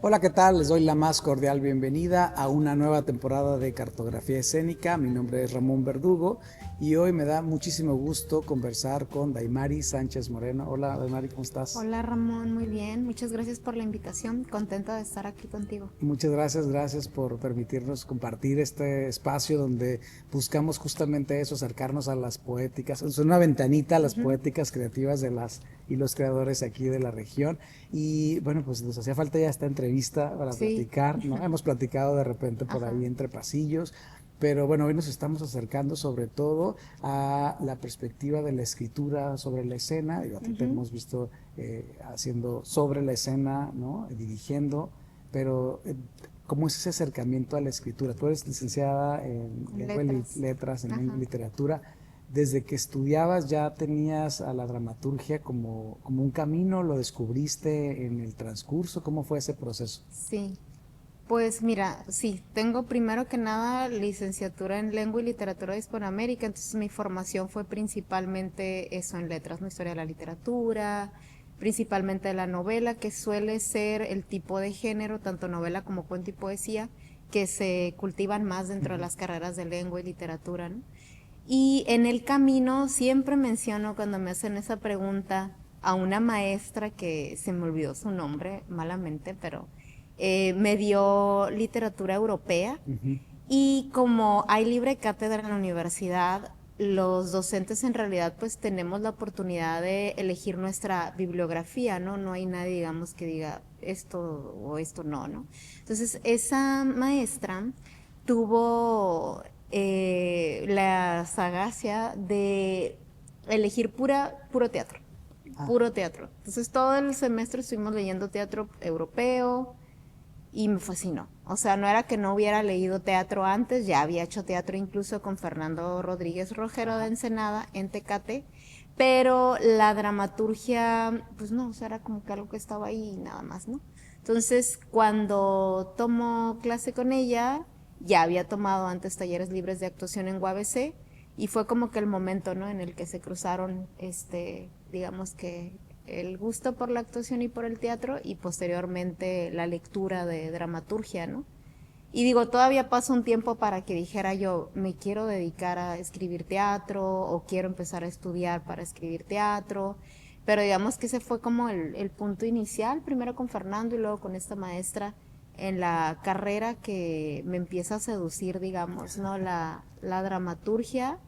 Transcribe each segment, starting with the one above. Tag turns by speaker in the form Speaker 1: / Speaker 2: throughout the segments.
Speaker 1: Hola, ¿qué tal? Les doy la más cordial bienvenida a una nueva temporada de Cartografía Escénica. Mi nombre es Ramón Verdugo y hoy me da muchísimo gusto conversar con Daimari Sánchez Moreno. Hola, Daimari, ¿cómo estás?
Speaker 2: Hola Ramón, muy bien. Muchas gracias por la invitación. Contenta de estar aquí contigo.
Speaker 1: Muchas gracias, gracias por permitirnos compartir este espacio donde buscamos justamente eso, acercarnos a las poéticas, es una ventanita a las poéticas creativas de las y los creadores aquí de la región. Y bueno, pues nos hacía falta ya esta entrevista para
Speaker 2: Sí,
Speaker 1: platicar, ¿no? Hemos platicado de repente por
Speaker 2: ajá.
Speaker 1: ahí entre pasillos, pero bueno, hoy nos estamos acercando sobre todo a la perspectiva de la escritura sobre la escena. Digo, a ti te hemos visto haciendo sobre la escena, ¿no? Dirigiendo, pero ¿cómo es ese acercamiento a la escritura? Tú eres licenciada en lengua y
Speaker 2: Letras.
Speaker 1: letras, en lengua y
Speaker 2: Ajá.
Speaker 1: literatura. Desde que estudiabas ya tenías a la dramaturgia como un camino, lo descubriste en el transcurso, ¿cómo fue ese proceso?
Speaker 2: Sí. Pues mira, sí, tengo primero que nada licenciatura en lengua y literatura de Hispanoamérica, entonces mi formación fue principalmente eso en letras, ¿no? Historia de la literatura, principalmente de la novela, que suele ser el tipo de género, tanto novela como cuento y poesía, que se cultivan más dentro de las carreras de lengua y literatura, ¿no? Y en el camino siempre menciono cuando me hacen esa pregunta a una maestra que se me olvidó su nombre malamente, pero me dio literatura europea y como hay libre cátedra en la universidad, los docentes en realidad pues tenemos la oportunidad de elegir nuestra bibliografía, ¿no? No hay nadie, digamos, que diga esto o esto no, ¿no? Entonces, esa maestra tuvo la sagacia de elegir puro teatro,
Speaker 1: Ah,
Speaker 2: puro teatro. Entonces, todo el semestre estuvimos leyendo teatro europeo, y me fascinó. O sea, no era que no hubiera leído teatro antes, ya había hecho teatro incluso con Fernando Rodríguez Rojero de Ensenada en Tecate, pero la dramaturgia, pues no, o sea, era como que algo que estaba ahí y nada más, ¿no? Entonces, cuando tomo clase con ella, ya había tomado antes talleres libres de actuación en UABC y fue como que el momento, ¿no? En el que se cruzaron, digamos que el gusto por la actuación y por el teatro y posteriormente la lectura de dramaturgia, ¿no? Y digo, todavía pasa un tiempo para que dijera yo, me quiero dedicar a escribir teatro o quiero empezar a estudiar para escribir teatro, pero digamos que ese fue como el punto inicial, primero con Fernando y luego con esta maestra en la carrera que me empieza a seducir, digamos, ¿no? La dramaturgia,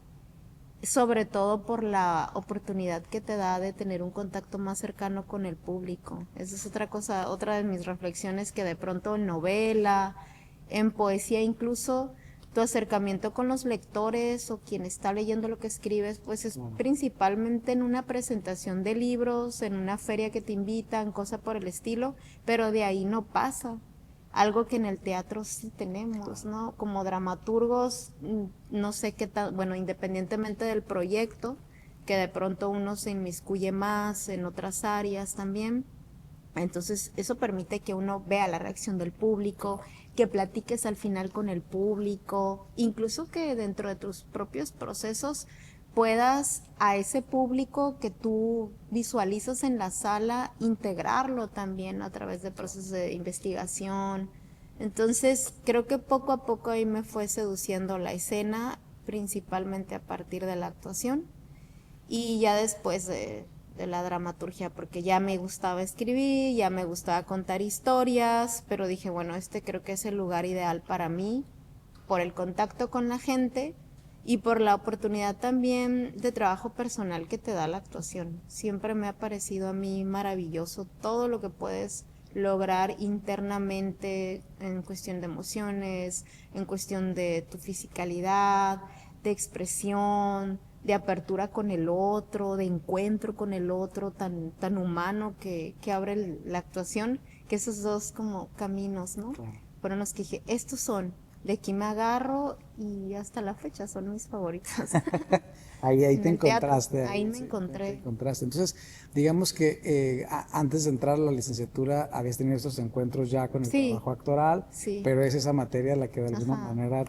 Speaker 2: sobre todo por la oportunidad que te da de tener un contacto más cercano con el público. Esa es otra cosa, otra de mis reflexiones, que de pronto en novela, en poesía incluso, tu acercamiento con los lectores o quien está leyendo lo que escribes, pues es
Speaker 1: bueno.
Speaker 2: principalmente en una presentación de libros, en una feria que te invitan, cosa por el estilo, pero de ahí no pasa. Algo que en el teatro sí tenemos, ¿no? Como dramaturgos, no sé qué tal, bueno, independientemente del proyecto, que de pronto uno se inmiscuye más en otras áreas también. Entonces, eso permite que uno vea la reacción del público, que platiques al final con el público, incluso que dentro de tus propios procesos puedas a ese público que tú visualizas en la sala integrarlo también a través de procesos de investigación. Entonces, creo que poco a poco ahí me fue seduciendo la escena, principalmente a partir de la actuación y ya después de la dramaturgia, porque ya me gustaba escribir, ya me gustaba contar historias, pero dije, bueno, este creo que es el lugar ideal para mí, por el contacto con la gente y por la oportunidad también de trabajo personal que te da la actuación. Siempre me ha parecido a mí maravilloso todo lo que puedes lograr internamente en cuestión de emociones, en cuestión de tu fisicalidad, de expresión, de apertura con el otro, de encuentro con el otro, tan humano que abre la actuación, que esos dos como caminos, ¿no?
Speaker 1: Claro.
Speaker 2: Fueron los que dije, estos son, de aquí me agarro y hasta la fecha son mis favoritas.
Speaker 1: Ahí
Speaker 2: En
Speaker 1: te
Speaker 2: el teatro,
Speaker 1: encontraste,
Speaker 2: ahí
Speaker 1: ahí,
Speaker 2: me
Speaker 1: sí, te
Speaker 2: encontré.
Speaker 1: encontraste. Entonces, digamos que antes de entrar a la licenciatura habías tenido estos encuentros ya con el
Speaker 2: Sí,
Speaker 1: trabajo actoral,
Speaker 2: sí,
Speaker 1: pero es esa materia la que de alguna
Speaker 2: ajá,
Speaker 1: manera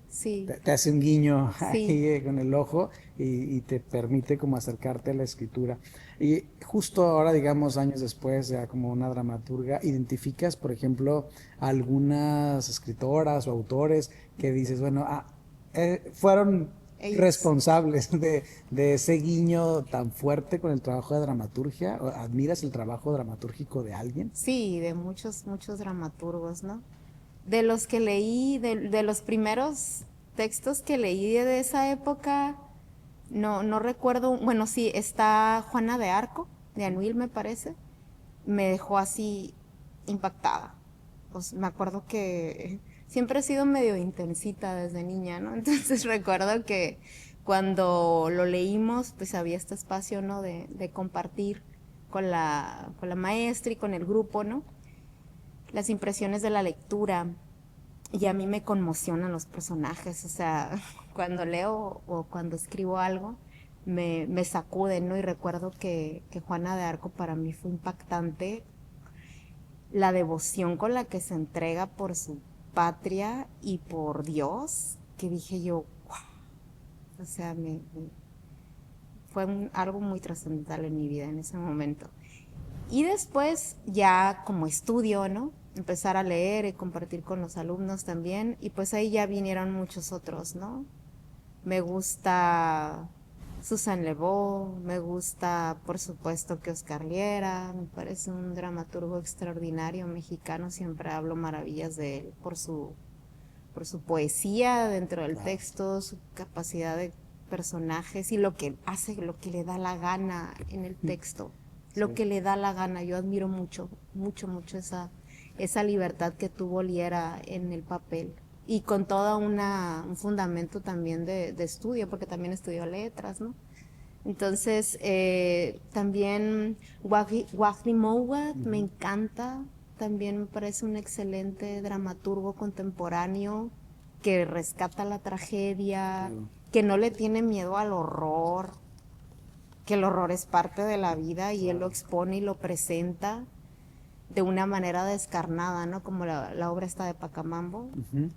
Speaker 2: sí,
Speaker 1: te hace un guiño
Speaker 2: sí.
Speaker 1: ahí con el ojo y te permite como acercarte a la escritura. Y justo ahora, digamos, años después, ya como una dramaturga, ¿identificas, por ejemplo, algunas escritoras o autores que dices, bueno, fueron
Speaker 2: Ellos.
Speaker 1: responsables de ese guiño tan fuerte con el trabajo de dramaturgia? ¿O admiras el trabajo dramatúrgico de alguien?
Speaker 2: Sí, de muchos, muchos dramaturgos, ¿no? De los que leí, de los primeros textos que leí de esa época, no recuerdo, bueno, sí, está Juana de Arco, de Anuil me parece, me dejó así impactada. Pues me acuerdo que siempre he sido medio intensita desde niña, ¿no? Entonces recuerdo que cuando lo leímos, pues había este espacio, ¿no? De compartir con la maestra y con el grupo, ¿no? Las impresiones de la lectura. Y a mí me conmocionan los personajes, o sea, cuando leo o cuando escribo algo, me sacuden, ¿no? Y recuerdo que Juana de Arco para mí fue impactante la devoción con la que se entrega por su patria y por Dios, que dije yo, wow, o sea, fue algo muy trascendental en mi vida en ese momento. Y después ya como estudio, ¿no? Empezar a leer y compartir con los alumnos también. Y pues ahí ya vinieron muchos otros, ¿no? Me gusta Susan Lebeau, me gusta por supuesto que Oscar Liera, me parece un dramaturgo extraordinario mexicano, siempre hablo maravillas de él por su poesía dentro del
Speaker 1: Claro.
Speaker 2: texto, su capacidad de personajes y lo que hace, lo que le da la gana en el texto, lo
Speaker 1: Sí.
Speaker 2: que le da la gana. Yo admiro mucho, mucho, mucho esa libertad que tuvo Liera en el papel y con todo un fundamento también de estudio, porque también estudió letras, ¿no? Entonces, también Wagner Mowat me encanta, también me parece un excelente dramaturgo contemporáneo que rescata la tragedia,
Speaker 1: Claro.
Speaker 2: que no le tiene miedo al horror, que el horror es parte de la vida y él lo
Speaker 1: Claro.
Speaker 2: expone y lo presenta de una manera descarnada, ¿no? Como la obra esta de Pacamambo.
Speaker 1: Ujú.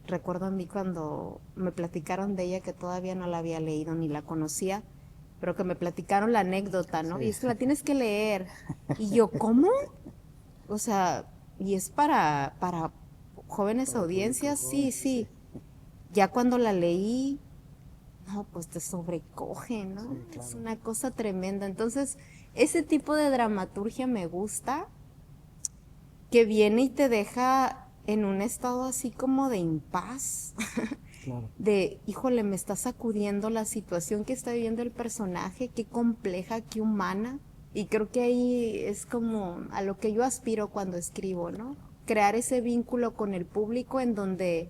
Speaker 2: Recuerdo a mí cuando me platicaron de ella, que todavía no la había leído ni la conocía, pero que me platicaron la anécdota, ¿no? Y
Speaker 1: Sí.
Speaker 2: es que la tienes que leer. Y yo, ¿cómo? O sea, y es para jóvenes
Speaker 1: Para el público
Speaker 2: audiencias, sí,
Speaker 1: joven, sí.
Speaker 2: sí. Ya cuando la leí, no, pues te sobrecoge, ¿no?
Speaker 1: Sí,
Speaker 2: Es
Speaker 1: claro.
Speaker 2: una cosa tremenda. Entonces, ese tipo de dramaturgia me gusta, que viene y te deja en un estado así como de impas,
Speaker 1: Claro.
Speaker 2: de, híjole, me está sacudiendo la situación que está viviendo el personaje, qué compleja, qué humana. Y creo que ahí es como a lo que yo aspiro cuando escribo, ¿no? Crear ese vínculo con el público en donde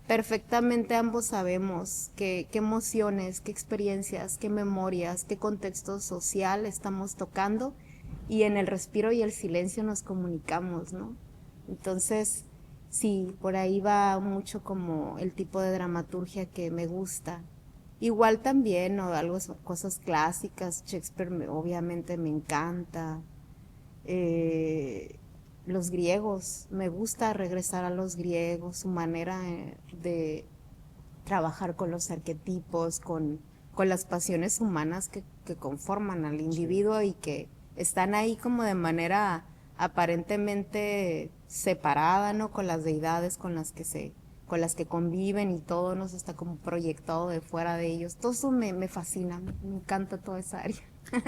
Speaker 2: perfectamente ambos sabemos qué emociones, qué experiencias, qué memorias, qué contexto social estamos tocando y en el respiro y el silencio nos comunicamos, ¿no? Entonces, sí, por ahí va mucho como el tipo de dramaturgia que me gusta. Igual también, o algo, cosas clásicas, Shakespeare obviamente me encanta. Eh, los griegos, me gusta regresar a los griegos, su manera de trabajar con los arquetipos, con las pasiones humanas que conforman al
Speaker 1: Sí.
Speaker 2: individuo y que están ahí como de manera aparentemente separada, ¿no? Con las deidades con las que conviven y todo nos está como proyectado de fuera de ellos. Todo eso me fascina, me encanta toda esa área.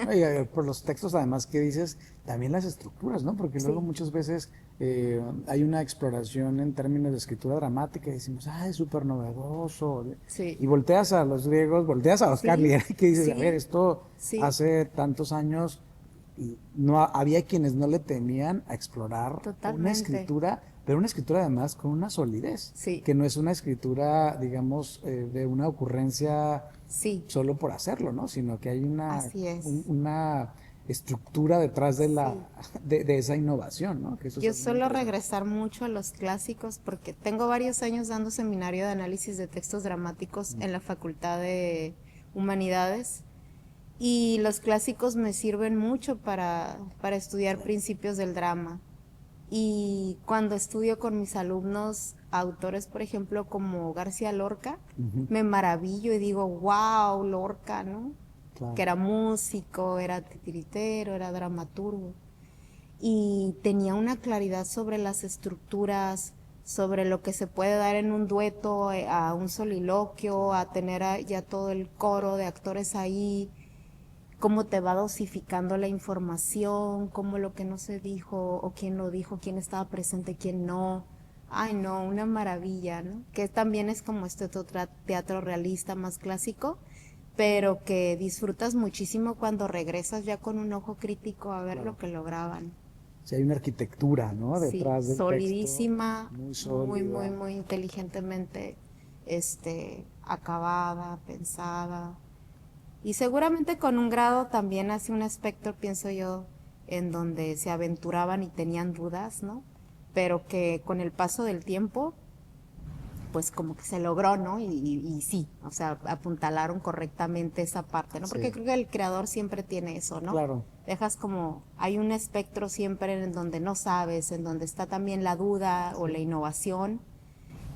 Speaker 1: Oye, por los textos además que dices, también las estructuras, ¿no? Porque luego
Speaker 2: Sí,
Speaker 1: muchas veces hay una exploración en términos de escritura dramática y decimos, ah, es súper novedoso.
Speaker 2: sí,
Speaker 1: Y volteas a los griegos, volteas a Oscar
Speaker 2: sí,
Speaker 1: Liera, que dices, a ver,
Speaker 2: sí,
Speaker 1: esto
Speaker 2: sí,
Speaker 1: hace tantos años y no había quienes no le temían a explorar una
Speaker 2: totalmente.
Speaker 1: escritura, pero una escritura además con una solidez,
Speaker 2: Sí,
Speaker 1: que no es una escritura, digamos, de una ocurrencia
Speaker 2: sí,
Speaker 1: solo por hacerlo, ¿no? Sino que hay
Speaker 2: así es.
Speaker 1: una estructura detrás de
Speaker 2: Sí.
Speaker 1: de esa innovación, ¿no? Que eso
Speaker 2: Yo
Speaker 1: es muy
Speaker 2: suelo
Speaker 1: interesante.
Speaker 2: regresar mucho a los clásicos porque tengo varios años dando seminario de análisis de textos dramáticos en la Facultad de Humanidades y los clásicos me sirven mucho para estudiar principios del drama. Y cuando estudio con mis alumnos autores, por ejemplo, como García Lorca,
Speaker 1: Ujú,
Speaker 2: me maravillo y digo, wow, Lorca, ¿no? Que
Speaker 1: claro.
Speaker 2: era músico, era titiritero, era dramaturgo y tenía una claridad sobre las estructuras, sobre lo que se puede dar en un dueto, a un soliloquio, a tener ya todo el coro de actores ahí, cómo te va dosificando la información, cómo lo que no se dijo o quién lo dijo, quién estaba presente, quién no. Ay, no, una maravilla, ¿no? Que también es como este otro teatro realista más clásico, pero que disfrutas muchísimo cuando regresas ya con un ojo crítico a ver lo
Speaker 1: Claro.
Speaker 2: que lograban.
Speaker 1: Sí, hay una arquitectura, ¿no?
Speaker 2: Sí,
Speaker 1: Detrás del texto,
Speaker 2: solidísima,
Speaker 1: muy
Speaker 2: muy, muy,
Speaker 1: sólida.
Speaker 2: muy inteligentemente, acabada, pensada. Y seguramente con un grado también hacia un aspecto, pienso yo, en donde se aventuraban y tenían dudas, ¿no? Pero que con el paso del tiempo, pues como que se logró, ¿no? Y sí, o sea, apuntalaron correctamente esa parte, ¿no? Porque
Speaker 1: Sí,
Speaker 2: creo que el creador siempre tiene eso, ¿no?
Speaker 1: claro.
Speaker 2: Dejas como, hay un espectro siempre en donde no sabes, en donde está también la duda o
Speaker 1: Sí.
Speaker 2: la innovación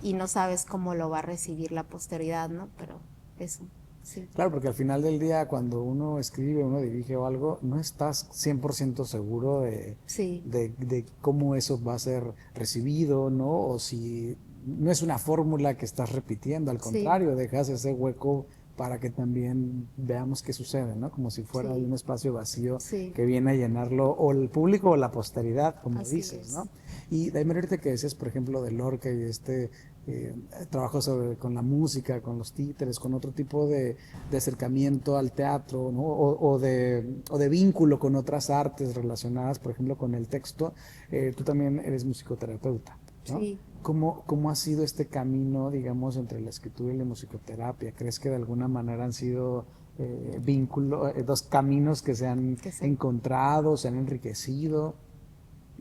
Speaker 2: y no sabes cómo lo va a recibir la posteridad, ¿no? Pero eso, sí.
Speaker 1: Claro, porque al final del día, cuando uno escribe, uno dirige o algo, no estás 100% seguro
Speaker 2: Sí,
Speaker 1: de cómo eso va a ser recibido, ¿no? O si no es una fórmula que estás repitiendo, al
Speaker 2: sí,
Speaker 1: contrario, dejas ese hueco para que también veamos qué sucede, ¿no? Como si fuera
Speaker 2: sí,
Speaker 1: un espacio vacío
Speaker 2: sí,
Speaker 1: que viene a llenarlo o el público o la posteridad, como
Speaker 2: así
Speaker 1: dices,
Speaker 2: es.
Speaker 1: ¿no? Y de ahí me ahorita que decías, por ejemplo, de Lorca y eh, trabajo con la música, con los títeres, con otro tipo de acercamiento al teatro, ¿no? O de vínculo con otras artes relacionadas, por ejemplo, con el texto. Tú también eres musicoterapeuta, ¿no?
Speaker 2: Sí.
Speaker 1: ¿Cómo ha sido este camino, digamos, entre la escritura y la musicoterapia? ¿Crees que de alguna manera han sido dos caminos que se han
Speaker 2: Que se
Speaker 1: encontrado, se han enriquecido?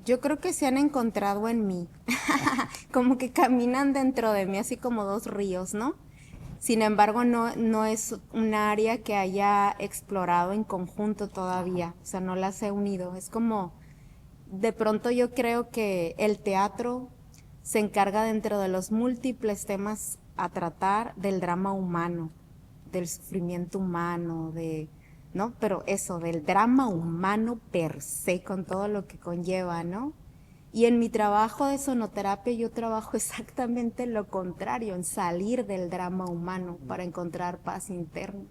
Speaker 2: Yo creo que se han encontrado en mí, como que caminan dentro de mí así como dos ríos, ¿no? Sin embargo, no es un área que haya explorado en conjunto todavía, o sea, no las he unido. Es como, de pronto yo creo que el teatro se encarga dentro de los múltiples temas a tratar del drama humano, del sufrimiento humano, ¿no? Pero eso, del drama humano per se, con todo lo que conlleva, ¿no? Y en mi trabajo de sonoterapia yo trabajo exactamente lo contrario, en salir del drama humano para encontrar paz interna.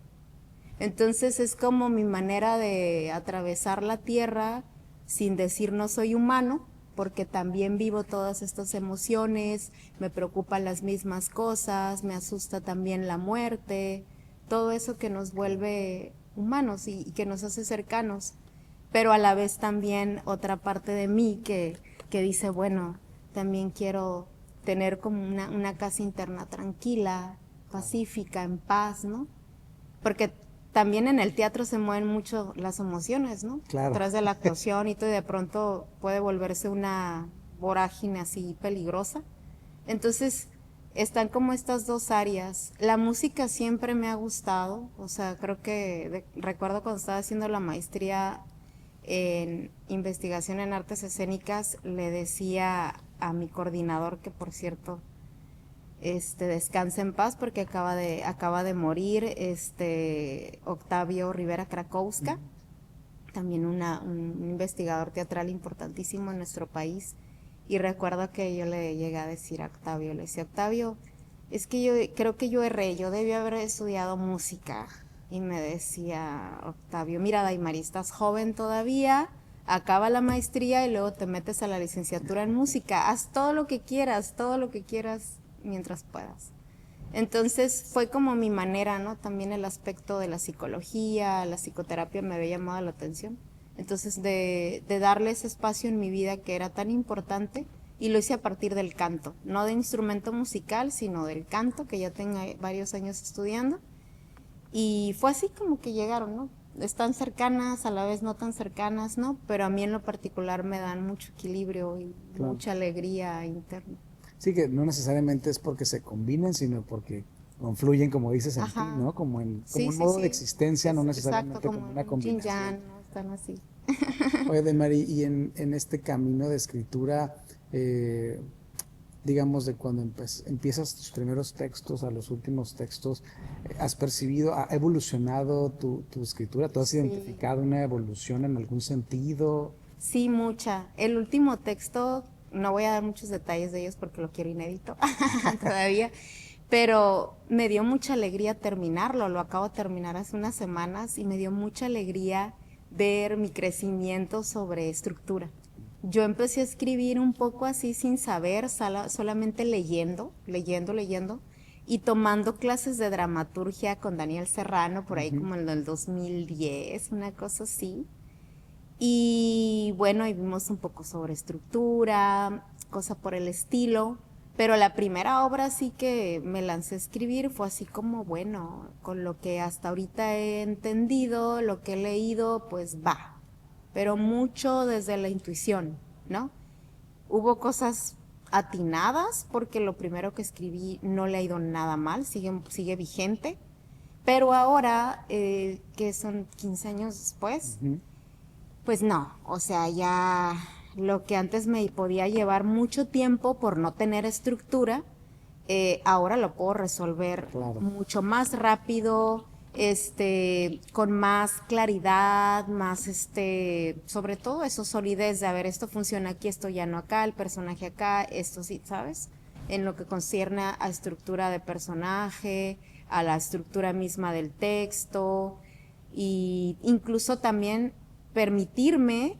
Speaker 2: Entonces es como mi manera de atravesar la tierra sin decir no soy humano, porque también vivo todas estas emociones, me preocupan las mismas cosas, me asusta también la muerte, todo eso que nos vuelve humanos y que nos hace cercanos. Pero a la vez también otra parte de mí que dice, bueno, también quiero tener como una casa interna tranquila, pacífica, en paz, ¿no? Porque también en el teatro se mueven mucho las emociones, ¿no?
Speaker 1: Claro,
Speaker 2: Tras de la actuación y todo, y de pronto puede volverse una vorágine así peligrosa. Entonces, están como estas dos áreas. La música siempre me ha gustado, o sea, creo que recuerdo cuando estaba haciendo la maestría en investigación en artes escénicas, le decía a mi coordinador, que por cierto descansa en paz porque acaba de morir Octavio Rivera Krakowska, también un investigador teatral importantísimo en nuestro país. Y recuerdo que yo le llegué a decir a Octavio, le decía, Octavio, es que yo creo que yo erré, yo debí haber estudiado música. Y me decía Octavio, mira, Daimari, estás joven todavía, acaba la maestría y luego te metes a la licenciatura en música. Haz todo lo que quieras mientras puedas. Entonces fue como mi manera, ¿no? También el aspecto de la psicología, la psicoterapia me había llamado la atención. Entonces de darle ese espacio en mi vida que era tan importante y lo hice a partir del canto, no de instrumento musical, sino del canto que ya tengo varios años estudiando. Y fue así como que llegaron, ¿no? están cercanas, a la vez no tan cercanas, ¿no? Pero a mí en lo particular me dan mucho equilibrio y
Speaker 1: Claro.
Speaker 2: mucha alegría interna.
Speaker 1: Sí, que no necesariamente es porque se combinen, sino porque confluyen, como dices, en ti,
Speaker 2: Ajá.
Speaker 1: ¿no? Como
Speaker 2: Sí,
Speaker 1: un
Speaker 2: sí,
Speaker 1: modo de
Speaker 2: sí.
Speaker 1: existencia, no
Speaker 2: Exacto,
Speaker 1: necesariamente como
Speaker 2: como
Speaker 1: una
Speaker 2: un yin
Speaker 1: combinación.
Speaker 2: yang, ¿no? Están así.
Speaker 1: Oye, de Mari, y en este camino de escritura, eh, digamos, de cuando empiezas tus primeros textos a los últimos textos, ¿has percibido, ha evolucionado tu escritura? ¿Tú has
Speaker 2: Sí.
Speaker 1: identificado una evolución en algún sentido?
Speaker 2: Sí, mucha. El último texto, no voy a dar muchos detalles de ellos porque lo quiero inédito todavía, pero me dio mucha alegría terminarlo. Lo acabo de terminar hace unas semanas y me dio mucha alegría ver mi crecimiento sobre estructura. Yo empecé a escribir un poco así sin saber, solamente leyendo y tomando clases de dramaturgia con Daniel Serrano por ahí
Speaker 1: Ujú.
Speaker 2: como en el 2010, una cosa así. Y bueno, y vimos un poco sobre estructura, cosa por el estilo. Pero la primera obra sí que me lancé a escribir fue así como, bueno, con lo que hasta ahorita he entendido, lo que he leído, pues va. Pero mucho desde la intuición, ¿no? Hubo cosas atinadas porque lo primero que escribí no le ha ido nada mal, sigue vigente. Pero ahora, que son 15 años después,
Speaker 1: Ujú.
Speaker 2: pues no, o sea, ya lo que antes me podía llevar mucho tiempo por no tener estructura, ahora lo puedo resolver
Speaker 1: Claro.
Speaker 2: mucho más rápido, con más claridad, más, sobre todo eso, solidez de, a ver, esto funciona aquí, esto ya no acá, el personaje acá, esto sí, ¿sabes? En lo que concierne a estructura de personaje, a la estructura misma del texto, y incluso también permitirme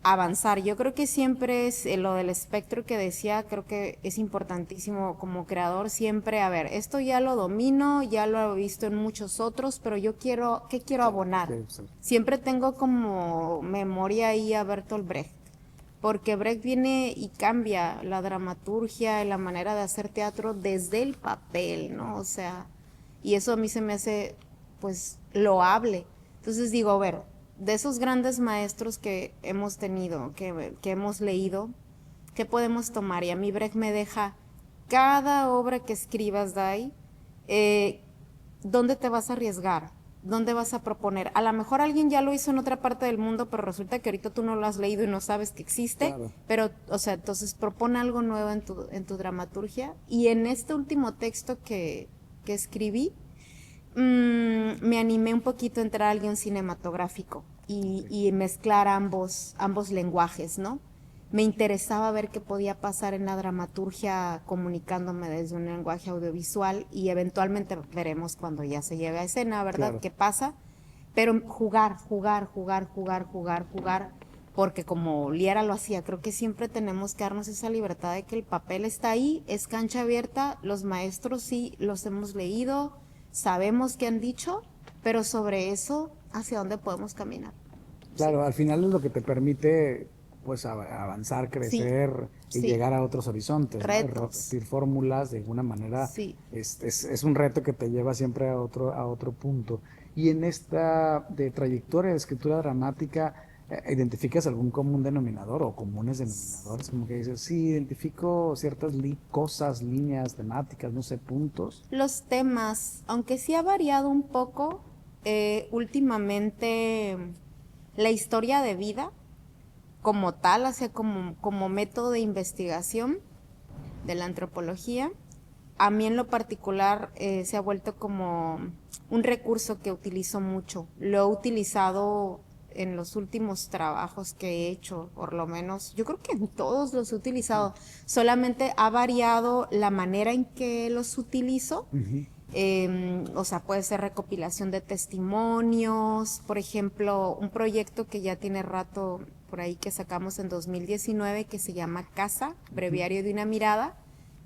Speaker 2: avanzar. Yo creo que siempre es lo del espectro que decía, creo que es importantísimo como creador siempre, a ver, esto ya lo domino, ya lo he visto en muchos otros, pero yo quiero, ¿qué quiero
Speaker 1: Claro,
Speaker 2: abonar?
Speaker 1: que sí.
Speaker 2: Siempre tengo como memoria ahí a Bertolt Brecht, porque Brecht viene y cambia la dramaturgia y la manera de hacer teatro desde el papel, ¿no? O sea, y eso a mí se me hace, pues, loable. Entonces digo, a ver, de esos grandes maestros que hemos tenido, que hemos leído, ¿qué podemos tomar? Y a mí Brecht me deja cada obra que escribas, Dai, eh, ¿dónde te vas a arriesgar? ¿Dónde vas a proponer? A lo mejor alguien ya lo hizo en otra parte del mundo, pero resulta que ahorita tú no lo has leído y no sabes que existe,
Speaker 1: Claro.
Speaker 2: pero, o sea, entonces propone algo nuevo en tu dramaturgia. Y en este último texto que escribí, me animé un poquito a entrar al guión cinematográfico y mezclar ambos lenguajes, ¿no? Me interesaba ver qué podía pasar en la dramaturgia comunicándome desde un lenguaje audiovisual y eventualmente veremos cuando ya se lleve a escena, ¿verdad?
Speaker 1: Claro.
Speaker 2: ¿Qué pasa? Pero jugar, porque como Liera lo hacía, creo que siempre tenemos que darnos esa libertad de que el papel está ahí, es cancha abierta, los maestros sí los hemos leído, sabemos qué han dicho, pero sobre eso, ¿hacia dónde podemos caminar? Sí,
Speaker 1: Claro, al final es lo que te permite pues avanzar,
Speaker 2: sí,
Speaker 1: crecer y
Speaker 2: sí,
Speaker 1: llegar a otros horizontes, ¿no? Y
Speaker 2: retos,
Speaker 1: repetir fórmulas de alguna manera
Speaker 2: sí.
Speaker 1: es un reto que te lleva siempre a otro punto. Y en esta de trayectoria de escritura dramática, ¿identificas algún común denominador o comunes denominadores? Como que dices, sí, identifico ciertas cosas, líneas, temáticas, no sé, puntos.
Speaker 2: Los temas, aunque sí ha variado un poco, últimamente la historia de vida como tal, o sea, como método de investigación de la antropología, a mí en lo particular se ha vuelto como un recurso que utilizo mucho. Lo he utilizado en los últimos trabajos que he hecho, por lo menos, yo creo que en todos los he utilizado, solamente ha variado la manera en que los utilizo.
Speaker 1: Ujú.
Speaker 2: O sea, puede ser recopilación de testimonios, por ejemplo, un proyecto que ya tiene rato por ahí que sacamos en 2019 que se llama Casa, Breviario de una Mirada,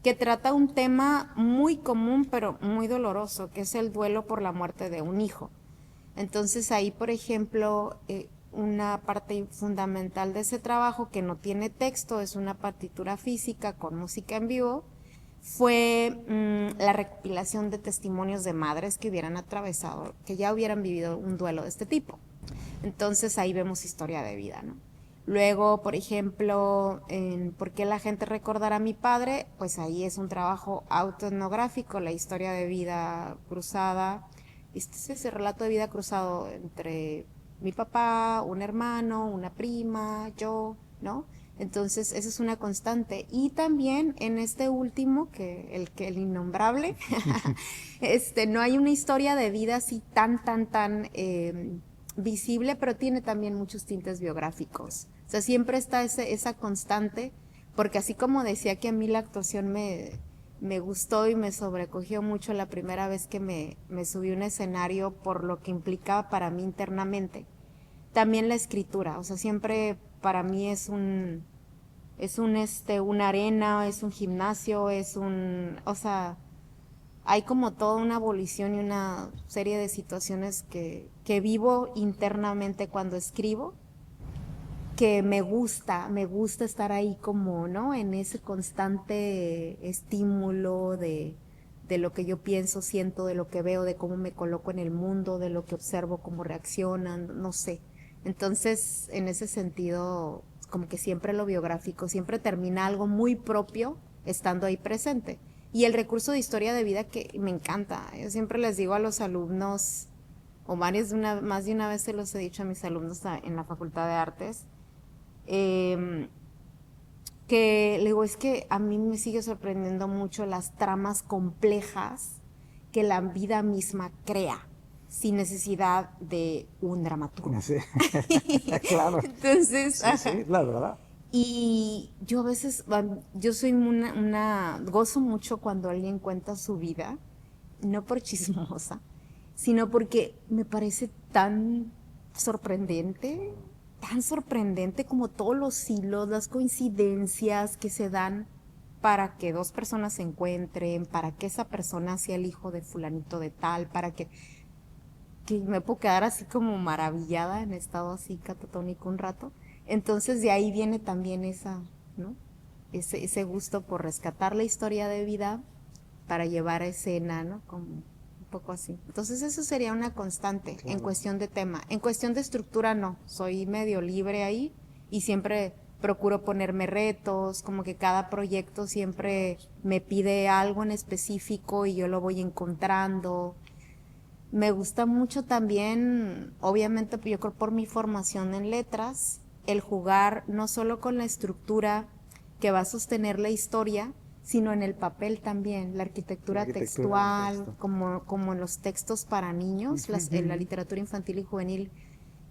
Speaker 2: que trata un tema muy común pero muy doloroso, que es el duelo por la muerte de un hijo. Entonces ahí, por ejemplo, una parte fundamental de ese trabajo que no tiene texto, es una partitura física con música en vivo, fue la recopilación de testimonios de madres que hubieran atravesado, que ya hubieran vivido un duelo de este tipo. Entonces ahí vemos historia de vida, ¿no? Luego, por ejemplo, en ¿por qué la gente recordará a mi padre? Pues ahí es un trabajo autoetnográfico, la historia de vida cruzada. Este es ese relato de vida cruzado entre mi papá, un hermano, una prima, yo, ¿no? Entonces, esa es una constante. Y también en este último, que el innombrable, no hay una historia de vida así tan visible, pero tiene también muchos tintes biográficos. O sea, siempre está esa constante, porque así como decía que a mí la actuación me gustó y me sobrecogió mucho la primera vez que me subí a un escenario por lo que implicaba para mí internamente, también la escritura, o sea, siempre para mí una arena, es un gimnasio, o sea, hay como toda una abolición y una serie de situaciones que vivo internamente cuando escribo, que me gusta estar ahí como, ¿no? En ese constante estímulo de lo que yo pienso, siento, de lo que veo, de cómo me coloco en el mundo, de lo que observo, cómo reaccionan, no sé. Entonces, en ese sentido, como que siempre lo biográfico, siempre termina algo muy propio estando ahí presente. Y el recurso de historia de vida que me encanta. Yo siempre les digo a los alumnos, o más de una vez se los he dicho a mis alumnos en la Facultad de Artes, que le digo, es que a mí me sigue sorprendiendo mucho las tramas complejas que la vida misma crea sin necesidad de un dramaturgo.
Speaker 1: Sí. Claro.
Speaker 2: Entonces,
Speaker 1: Sí, sí, la verdad.
Speaker 2: y yo a veces, yo soy gozo mucho cuando alguien cuenta su vida, no por chismosa, sino porque me parece tan sorprendente como todos los hilos, las coincidencias que se dan para que dos personas se encuentren, para que esa persona sea el hijo de fulanito de tal, que me puedo quedar así como maravillada, en estado así catatónico un rato. Entonces de ahí viene también ¿no? Ese gusto por rescatar la historia de vida para llevar a escena, ¿no? Como un poco así. Entonces eso sería una constante en cuestión de tema. En cuestión de estructura no, soy medio libre ahí y siempre procuro ponerme retos, como que cada proyecto siempre me pide algo en específico y yo lo voy encontrando. Me gusta mucho también, obviamente yo creo por mi formación en letras, el jugar no solo con la estructura que va a sostener la historia, sino en el papel también, la arquitectura textual, como en los textos para niños, en la literatura infantil y juvenil,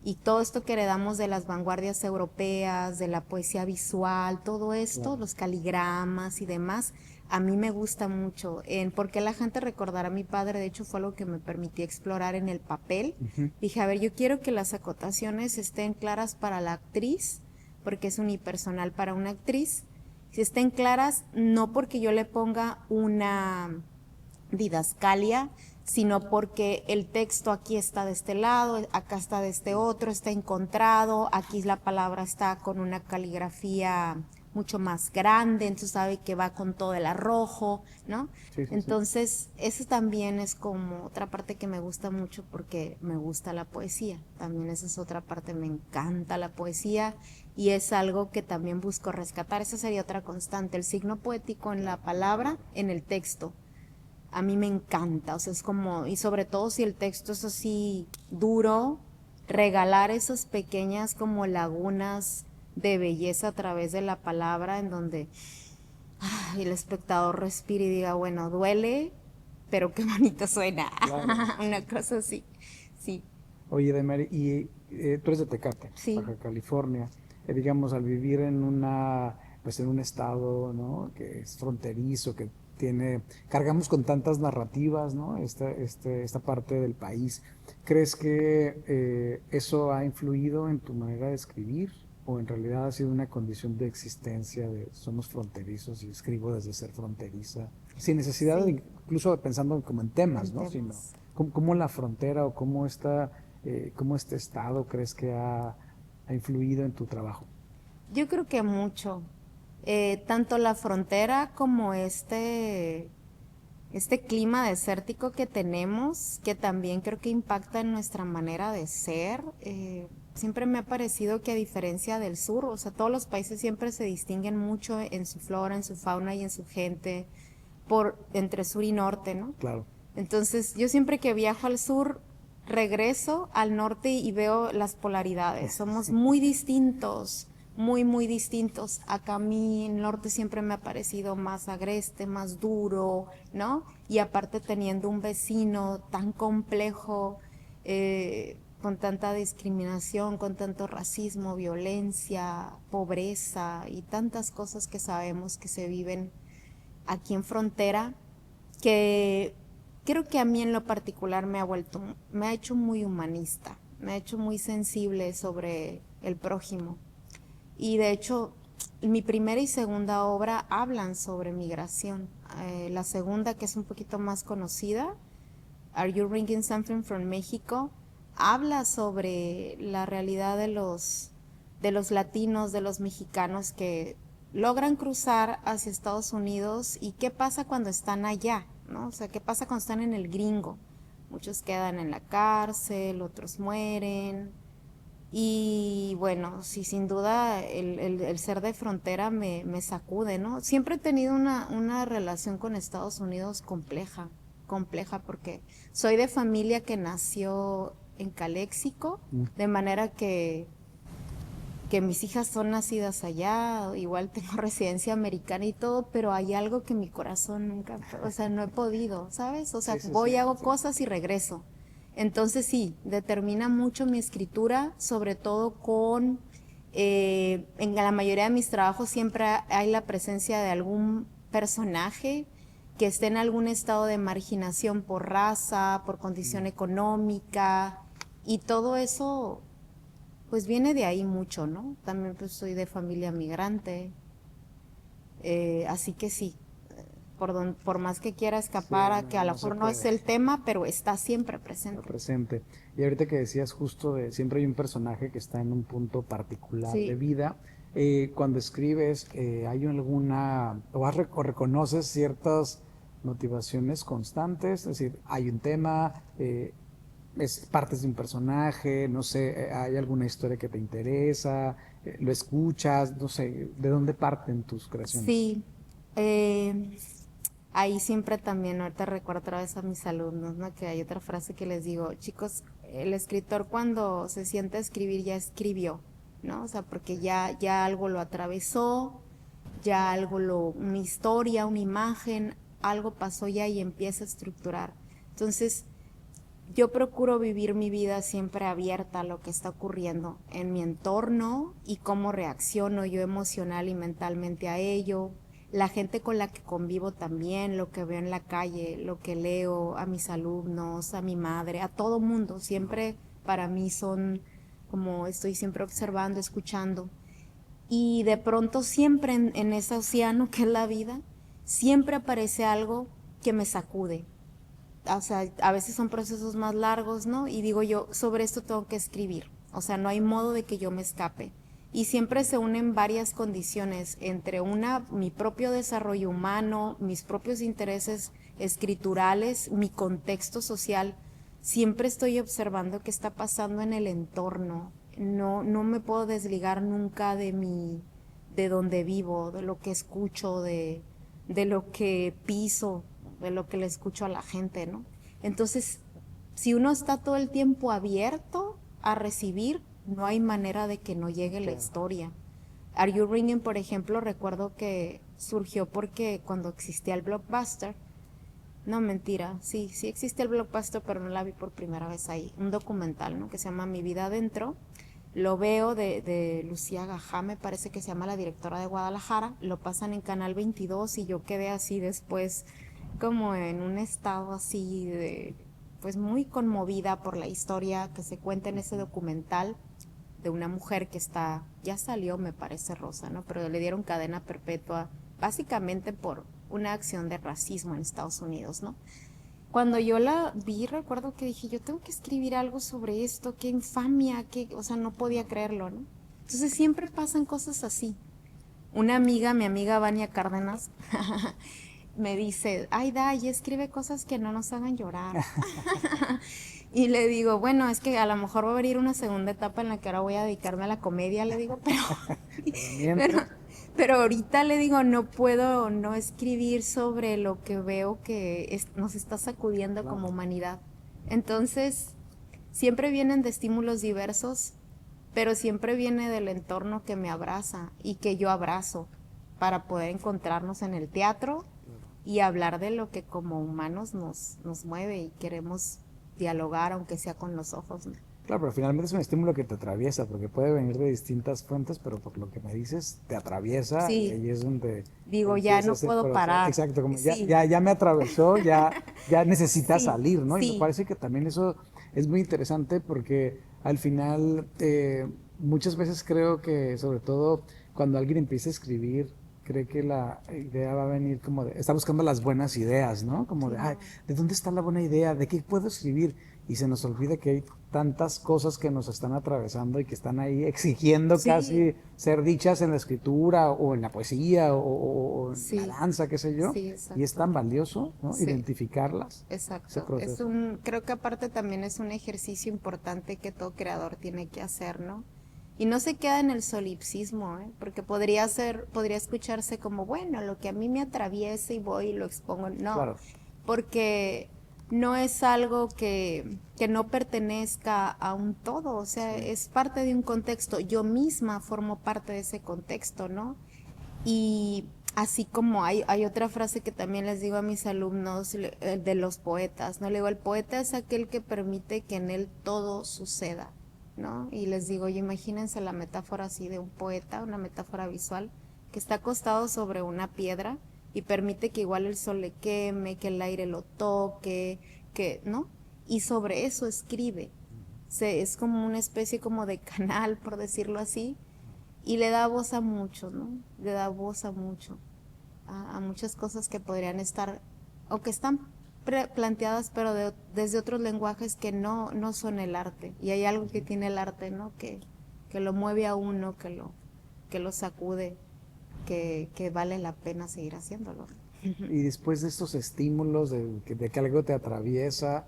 Speaker 2: y todo esto que heredamos de las vanguardias europeas, de la poesía visual, todo esto, los caligramas y demás, a mí me gusta mucho. ¿Por qué la gente recordará a mi padre? De hecho, fue algo que me permití explorar en el papel. Dije, a ver, yo quiero que las acotaciones estén claras para la actriz, porque es unipersonal para una actriz. Si estén claras, no porque yo le ponga una didascalia, sino porque el texto aquí está de este lado, acá está de este otro, está encontrado, aquí la palabra está con una caligrafía mucho más grande, entonces sabe que va con todo el arrojo, ¿no?
Speaker 1: Sí, sí,
Speaker 2: Entonces, eso también es como otra parte que me gusta mucho porque me gusta la poesía. También esa es otra parte, me encanta la poesía y es algo que también busco rescatar. Esa sería otra constante, el signo poético en la palabra, en el texto. A mí me encanta, o sea, es como, y sobre todo si el texto es así duro, regalar esas pequeñas como lagunas de belleza a través de la palabra en donde el espectador respire y diga, bueno, duele, pero qué bonito suena.
Speaker 1: Claro.
Speaker 2: Una cosa así, sí.
Speaker 1: Oye, Demary, y tú eres de Tecate,
Speaker 2: Sí.
Speaker 1: Baja California. Digamos, al vivir pues en un estado, ¿no? Que es fronterizo, que cargamos con tantas narrativas, ¿no? Esta parte del país. ¿Crees que eso ha influido en tu manera de escribir? ¿O en realidad ha sido una condición de existencia de somos fronterizos y escribo desde ser fronteriza? Sin necesidad de, incluso pensando como en temas, ¿no? Sino cómo la frontera o cómo este estado crees que ha influido en tu trabajo.
Speaker 2: Yo creo que mucho. tanto la frontera como este clima desértico que tenemos, que también creo que impacta en nuestra manera de ser. Siempre me ha parecido que a diferencia del sur, o sea, todos los países siempre se distinguen mucho en su flora, en su fauna y en su gente, entre sur y norte, ¿no?
Speaker 1: Claro.
Speaker 2: Entonces, yo siempre que viajo al sur, regreso al norte y veo las polaridades. Somos muy distintos, muy, muy distintos. Acá a mí el norte siempre me ha parecido más agreste, más duro, ¿no? Y aparte teniendo un vecino tan complejo, con tanta discriminación, con tanto racismo, violencia, pobreza y tantas cosas que sabemos que se viven aquí en frontera, que creo que a mí en lo particular me ha hecho muy humanista, me ha hecho muy sensible sobre el prójimo. Y de hecho, mi primera y segunda obra hablan sobre migración. La segunda, que es un poquito más conocida, Are You Bringing Something from Mexico, habla sobre la realidad de los latinos, de los mexicanos que logran cruzar hacia Estados Unidos y qué pasa cuando están allá, ¿no? O sea, qué pasa cuando están en el gringo. Muchos quedan en la cárcel, otros mueren. Y bueno, sí, sin duda el ser de frontera me sacude, ¿no? Siempre he tenido una relación con Estados Unidos compleja porque soy de familia que nació en Caléxico, de manera que mis hijas son nacidas allá, igual tengo residencia americana y todo, pero hay algo que mi corazón nunca, o sea, no he podido, ¿sabes? O sea, sí, voy, hago cosas y regreso. Entonces sí, determina mucho mi escritura, sobre todo en la mayoría de mis trabajos siempre hay la presencia de algún personaje que esté en algún estado de marginación por raza, por condición económica, y todo eso pues viene de ahí mucho, ¿no? También pues soy de familia migrante, así que sí, por más que quiera escapar a que a lo mejor no es el tema, pero está siempre presente.
Speaker 1: Está presente. Y ahorita que decías justo de siempre hay un personaje que está en un punto particular de vida. Cuando escribes, ¿hay alguna, o reconoces ciertas motivaciones constantes? Es decir, hay un tema, es partes de un personaje, no sé, hay alguna historia que te interesa, lo escuchas, no sé, ¿de dónde parten tus creaciones?
Speaker 2: Sí, ahí siempre también, ahorita recuerdo otra vez a mis alumnos, ¿no? Que hay otra frase que les digo, chicos, el escritor cuando se sienta a escribir ya escribió, ¿no? O sea, porque ya algo lo atravesó, ya una historia, una imagen, algo pasó ya y empieza a estructurar. Entonces, yo procuro vivir mi vida siempre abierta a lo que está ocurriendo en mi entorno y cómo reacciono yo emocional y mentalmente a ello. La gente con la que convivo también, lo que veo en la calle, lo que leo, a mis alumnos, a mi madre, a todo mundo. Siempre para mí son como estoy siempre observando, escuchando. Y de pronto siempre en ese océano que es la vida, siempre aparece algo que me sacude. O sea, a veces son procesos más largos, ¿no? Y digo yo, sobre esto tengo que escribir. O sea, no hay modo de que yo me escape. Y siempre se unen varias condiciones entre mi propio desarrollo humano, mis propios intereses escriturales, mi contexto social. Siempre estoy observando qué está pasando en el entorno. No me puedo desligar nunca de donde vivo, de lo que escucho, de lo que piso, de lo que le escucho a la gente, ¿no? Entonces, si uno está todo el tiempo abierto a recibir, no hay manera de que no llegue la historia. Are You Ringing, por ejemplo, recuerdo que surgió porque cuando existía el Blockbuster, no, mentira, sí existe el Blockbuster, pero no la vi por primera vez ahí, un documental, ¿no? Que se llama Mi Vida Adentro. Lo veo de Lucía Gajá, me parece que se llama la directora de Guadalajara, lo pasan en Canal 22 y yo quedé así después como en un estado así pues muy conmovida por la historia que se cuenta en ese documental de una mujer que ya salió, me parece, Rosa, ¿no? Pero le dieron cadena perpetua básicamente por una acción de racismo en Estados Unidos, ¿no? Cuando yo la vi, recuerdo que dije, yo tengo que escribir algo sobre esto, qué infamia, o sea, no podía creerlo, ¿no? Entonces siempre pasan cosas así. Una amiga, mi amiga Vania Cárdenas, me dice, ay, Day, escribe cosas que no nos hagan llorar. Y le digo, bueno, es que a lo mejor va a venir una segunda etapa en la que ahora voy a dedicarme a la comedia, le digo,
Speaker 1: Pero
Speaker 2: pero,
Speaker 1: mientras,
Speaker 2: pero ahorita le digo, no puedo no escribir sobre lo que veo que nos está sacudiendo como
Speaker 1: claro.
Speaker 2: humanidad. Entonces, siempre vienen de estímulos diversos, pero siempre viene del entorno que me abraza y que yo abrazo para poder encontrarnos en el teatro y hablar de lo que como humanos nos mueve y queremos dialogar, aunque sea con los ojos, ¿no?
Speaker 1: Claro, pero finalmente es un estímulo que te atraviesa, porque puede venir de distintas fuentes, pero por lo que me dices, te atraviesa y
Speaker 2: Sí,
Speaker 1: ahí es donde
Speaker 2: digo, ya
Speaker 1: empieza
Speaker 2: no
Speaker 1: ese
Speaker 2: puedo
Speaker 1: proceso.
Speaker 2: parar.
Speaker 1: Exacto, como
Speaker 2: Sí,
Speaker 1: ya me atravesó, ya necesita
Speaker 2: sí,
Speaker 1: salir, ¿no? Y me
Speaker 2: sí,
Speaker 1: parece que también eso es muy interesante porque al final muchas veces creo que sobre todo cuando alguien empieza a escribir, cree que la idea va a venir como de, está buscando las buenas ideas, ¿no? Como de, ay,
Speaker 2: claro.
Speaker 1: ¿de dónde está la buena idea? ¿De qué puedo escribir? Y se nos olvida que hay tantas cosas que nos están atravesando y que están ahí exigiendo
Speaker 2: Sí,
Speaker 1: casi ser dichas en la escritura o en la poesía o en la
Speaker 2: sí,
Speaker 1: danza, qué sé yo.
Speaker 2: sí,
Speaker 1: Y es
Speaker 2: exacto.
Speaker 1: tan valioso, ¿no?
Speaker 2: Sí,
Speaker 1: Identificarlas, ese
Speaker 2: exacto.
Speaker 1: proceso.
Speaker 2: Creo que aparte también es un ejercicio importante que todo creador tiene que hacer, ¿no? Y no se queda en el solipsismo, ¿eh? Porque podría escucharse como, bueno, lo que a mí me atraviesa y voy y lo expongo. No,
Speaker 1: Claro,
Speaker 2: porque no es algo que no pertenezca a un todo, o sea,
Speaker 1: sí.
Speaker 2: es parte de un contexto. Yo misma formo parte de ese contexto, ¿no? Y así como hay otra frase que también les digo a mis alumnos de los poetas, ¿no? Le digo, el poeta es aquel que permite que en él todo suceda, ¿no? Y les digo, oye, imagínense la metáfora así de un poeta, una metáfora visual, que está acostado sobre una piedra y permite que igual el sol le queme, que el aire lo toque, que, ¿no? Y sobre eso escribe. Es como una especie como de canal, por decirlo así, y le da voz a mucho, ¿no? Le da voz a mucho, a muchas cosas que podrían estar, o que están planteadas, pero desde otros lenguajes que no son el arte. Y hay algo que tiene el arte, ¿no? Que lo mueve a uno, que lo sacude, que vale la pena seguir haciéndolo.
Speaker 1: Y después de estos estímulos, de que algo te atraviesa,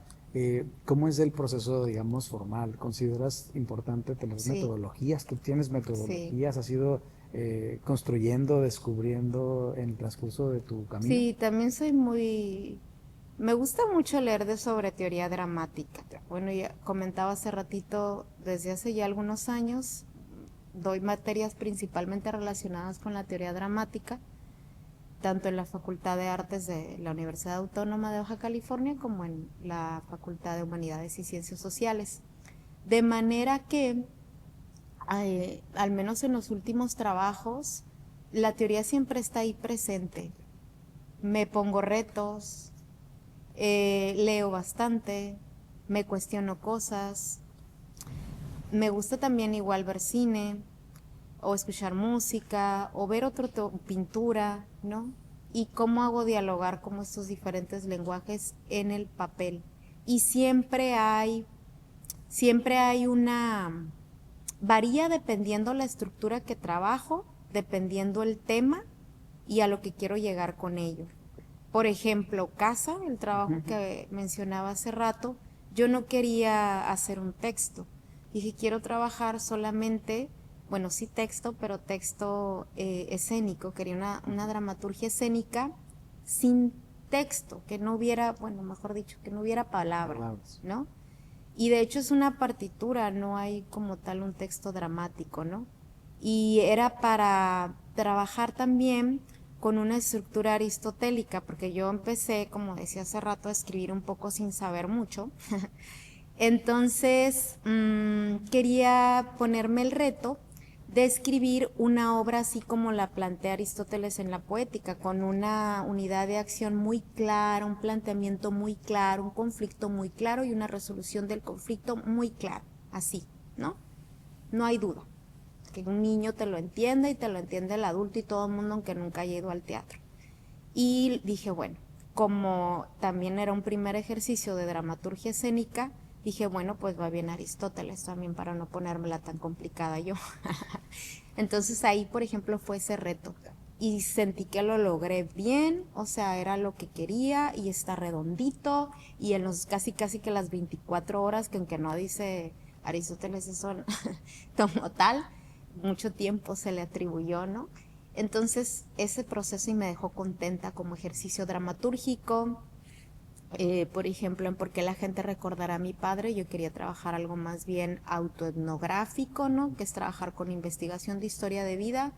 Speaker 1: ¿cómo es el proceso, digamos, formal? ¿Consideras importante tener
Speaker 2: Sí,
Speaker 1: metodologías? ¿Tú tienes
Speaker 2: sí.
Speaker 1: metodologías? ¿Has ido construyendo, descubriendo en el transcurso de tu camino?
Speaker 2: Sí, también soy muy... Me gusta mucho leer sobre teoría dramática. Bueno, ya comentaba hace ratito, desde hace ya algunos años, doy materias principalmente relacionadas con la teoría dramática, tanto en la Facultad de Artes de la Universidad Autónoma de Baja California como en la Facultad de Humanidades y Ciencias Sociales. De manera que, al menos en los últimos trabajos, la teoría siempre está ahí presente. Me pongo retos, leo bastante, me cuestiono cosas, me gusta también igual ver cine o escuchar música o ver pintura, ¿no? Y cómo hago dialogar como estos diferentes lenguajes en el papel. Y siempre hay varía dependiendo la estructura que trabajo, dependiendo el tema y a lo que quiero llegar con ello. Por ejemplo, casa, el trabajo que mencionaba hace rato, yo no quería hacer un texto. Dije, quiero trabajar solamente, bueno, sí texto, pero texto escénico. Quería una dramaturgia escénica sin texto, que no hubiera, bueno, mejor dicho, que no hubiera palabra,
Speaker 1: Palabras.
Speaker 2: ¿no? Y de hecho es una partitura, no hay como tal un texto dramático, ¿no? Y era para trabajar también con una estructura aristotélica, porque yo empecé, como decía hace rato, a escribir un poco sin saber mucho. Entonces, quería ponerme el reto de escribir una obra así como la plantea Aristóteles en la Poética, con una unidad de acción muy clara, un planteamiento muy claro, un conflicto muy claro y una resolución del conflicto muy clara, así, ¿no? No hay duda, que un niño te lo entiende y te lo entiende el adulto y todo el mundo aunque nunca haya ido al teatro. Y dije, bueno, como también era un primer ejercicio de dramaturgia escénica, dije, bueno, pues va bien Aristóteles también para no ponérmela tan complicada yo. Entonces ahí, por ejemplo, fue ese reto. Y sentí que lo logré bien, o sea, era lo que quería y está redondito. Y en los casi que las 24 horas, que aunque no dice Aristóteles eso como tal, mucho tiempo se le atribuyó, ¿no? Entonces ese proceso y me dejó contenta como ejercicio dramatúrgico. Por ejemplo, en Por qué la gente recordará a mi padre, yo quería trabajar algo más bien autoetnográfico, ¿no? Que es trabajar con investigación de historia de vida,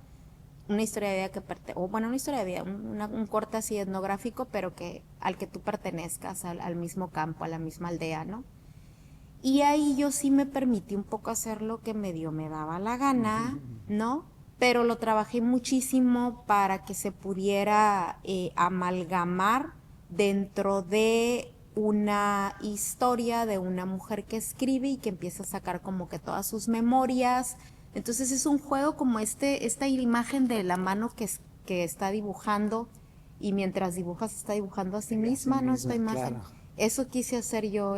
Speaker 2: una historia de vida una historia de vida, un corte así etnográfico, pero que al que tú pertenezcas, al mismo campo, a la misma aldea, ¿no? Y ahí yo sí me permití un poco hacer lo que medio me daba la gana, ¿no? Pero lo trabajé muchísimo para que se pudiera amalgamar dentro de una historia de una mujer que escribe y que empieza a sacar como que todas sus memorias. Entonces es un juego como esta imagen de la mano que está dibujando y mientras dibujas está dibujando a sí misma, ¿no? Esta imagen.
Speaker 1: Claro.
Speaker 2: Eso quise hacer yo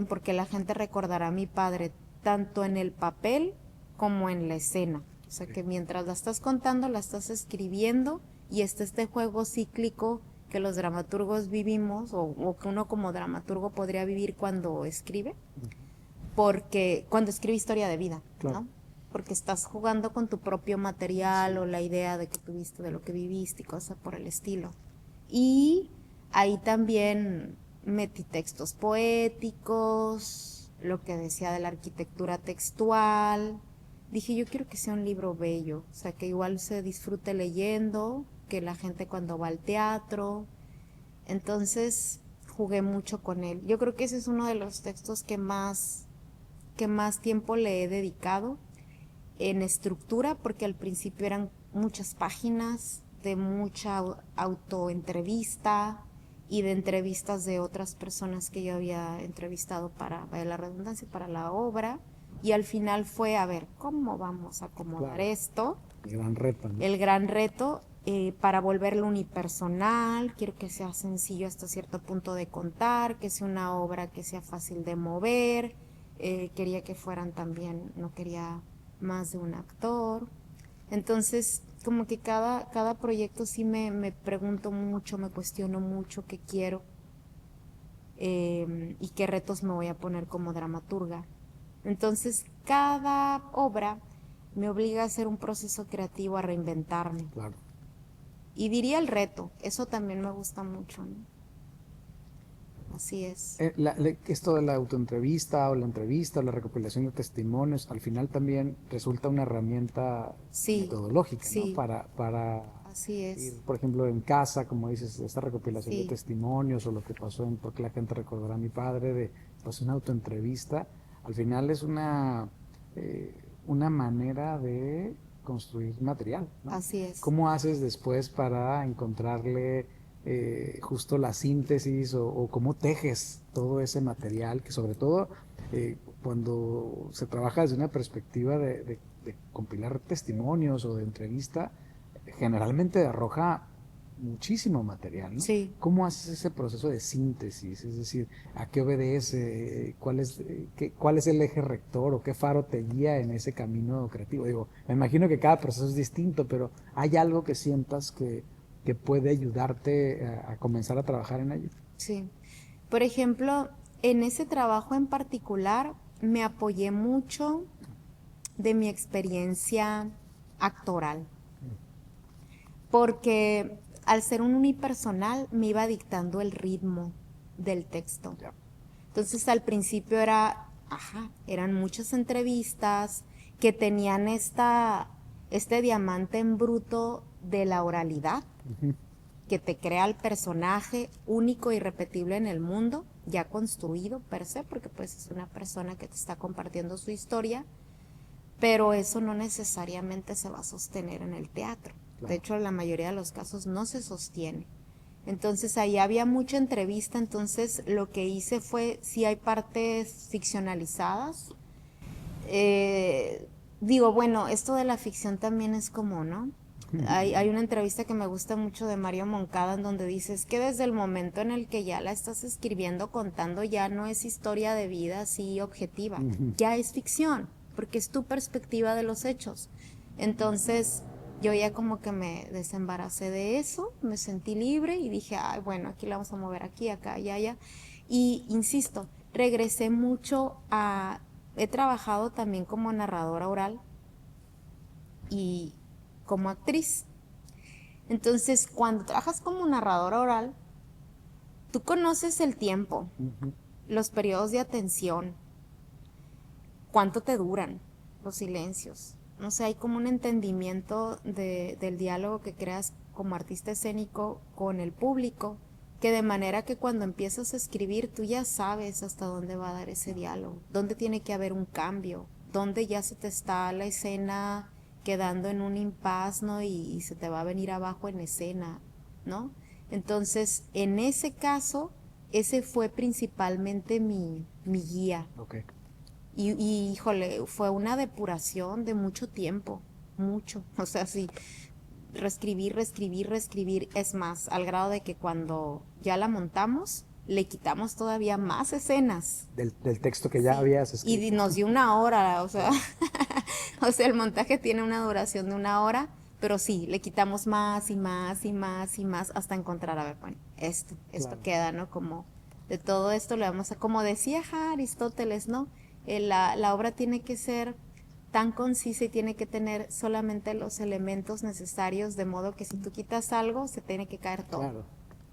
Speaker 2: porque la gente recordará a mi padre tanto en el papel como en la escena. O sea que mientras la estás contando, la estás escribiendo y este juego cíclico que los dramaturgos vivimos o que uno como dramaturgo podría vivir cuando escribe, porque cuando escribe historia de vida,
Speaker 1: Claro.
Speaker 2: ¿no? Porque estás jugando con tu propio material o la idea de que tuviste, de lo que viviste y cosas por el estilo. Y ahí también metí textos poéticos, lo que decía de la arquitectura textual. Dije, yo quiero que sea un libro bello, o sea, que igual se disfrute leyendo, que la gente cuando va al teatro. Entonces jugué mucho con él. Yo creo que ese es uno de los textos que más tiempo le he dedicado en estructura, porque al principio eran muchas páginas de mucha autoentrevista y de entrevistas de otras personas que yo había entrevistado para la redundancia, para la obra, y al final fue, a ver, ¿cómo vamos a acomodar esto?
Speaker 1: El gran reto, ¿no?
Speaker 2: El gran reto para volverlo unipersonal, quiero que sea sencillo hasta cierto punto de contar, que sea una obra que sea fácil de mover, quería que fueran también, no quería más de un actor. Entonces, como que cada proyecto sí me pregunto mucho, me cuestiono mucho qué quiero y qué retos me voy a poner como dramaturga. Entonces, cada obra me obliga a hacer un proceso creativo, a reinventarme.
Speaker 1: Claro.
Speaker 2: Y diría el reto, eso también me gusta mucho, ¿no? Así es.
Speaker 1: Esto de la autoentrevista o la entrevista o la recopilación de testimonios, al final también resulta una herramienta
Speaker 2: Sí,
Speaker 1: metodológica,
Speaker 2: sí.
Speaker 1: ¿no? Para
Speaker 2: Así es.
Speaker 1: ir, por ejemplo, en casa, como dices, esta recopilación de
Speaker 2: Sí.
Speaker 1: testimonios o lo que pasó en Porque la gente recordará a mi padre, de pues una autoentrevista, al final es una manera de construir material, ¿no?
Speaker 2: Así es.
Speaker 1: ¿Cómo haces después para encontrarle justo la síntesis o cómo tejes todo ese material que sobre todo cuando se trabaja desde una perspectiva de compilar testimonios o de entrevista, generalmente arroja muchísimo material, ¿no?
Speaker 2: Sí.
Speaker 1: ¿Cómo haces ese proceso de síntesis? Es decir, ¿a qué obedece? ¿Cuál es el eje rector o qué faro te guía en ese camino creativo? Digo, me imagino que cada proceso es distinto, pero ¿hay algo que sientas que puede ayudarte a comenzar a trabajar en ello?
Speaker 2: Sí. Por ejemplo, en ese trabajo en particular me apoyé mucho de mi experiencia actoral, porque al ser un unipersonal me iba dictando el ritmo del texto.
Speaker 1: Ya.
Speaker 2: Entonces al principio eran muchas entrevistas que tenían este diamante en bruto de la oralidad, que te crea el personaje único e irrepetible en el mundo, ya construido per se, porque pues es una persona que te está compartiendo su historia, pero eso no necesariamente se va a sostener en el teatro.
Speaker 1: Claro.
Speaker 2: De hecho, en la mayoría de los casos no se sostiene. Entonces ahí había mucha entrevista, entonces lo que hice fue, sí hay partes ficcionalizadas. Digo, bueno, esto de la ficción también es como, ¿no? Hay una entrevista que me gusta mucho de Mario Moncada en donde dice, es que desde el momento en el que ya la estás escribiendo, contando, ya no es historia de vida así objetiva, ya es ficción. porque es tu perspectiva de los hechos. Entonces, yo ya como que me desembaracé de eso, me sentí libre y dije, ay, bueno, aquí la vamos a mover aquí, acá, allá, allá. Y insisto, regresé mucho he trabajado también como narradora oral y como actriz. Entonces, cuando trabajas como narradora oral, tú conoces el tiempo, los periodos de atención, cuánto te duran los silencios. No sé, hay como un entendimiento del diálogo que creas como artista escénico con el público, que de manera que cuando empiezas a escribir tú ya sabes hasta dónde va a dar ese diálogo, dónde tiene que haber un cambio, dónde ya se te está la escena quedando en un impas, ¿no? Y se te va a venir abajo en escena, ¿no? Entonces, en ese caso, ese fue principalmente mi guía.
Speaker 1: Okay.
Speaker 2: Híjole, fue una depuración de mucho tiempo, mucho. O sea, sí, reescribir, reescribir, reescribir. Es más, al grado de que cuando ya la montamos, le quitamos todavía más escenas.
Speaker 1: Del texto que ya habías escrito.
Speaker 2: Y nos dio una hora, o sea, o sea, el montaje tiene una duración de una hora, pero sí, le quitamos más y más y más y más hasta encontrar, a ver, bueno, esto claro. Queda, ¿no? Como de todo esto le vamos a, como decía Aristóteles, ¿no? La obra tiene que ser tan concisa y tiene que tener solamente los elementos necesarios, de modo que si tú quitas algo, se tiene que caer todo. Claro.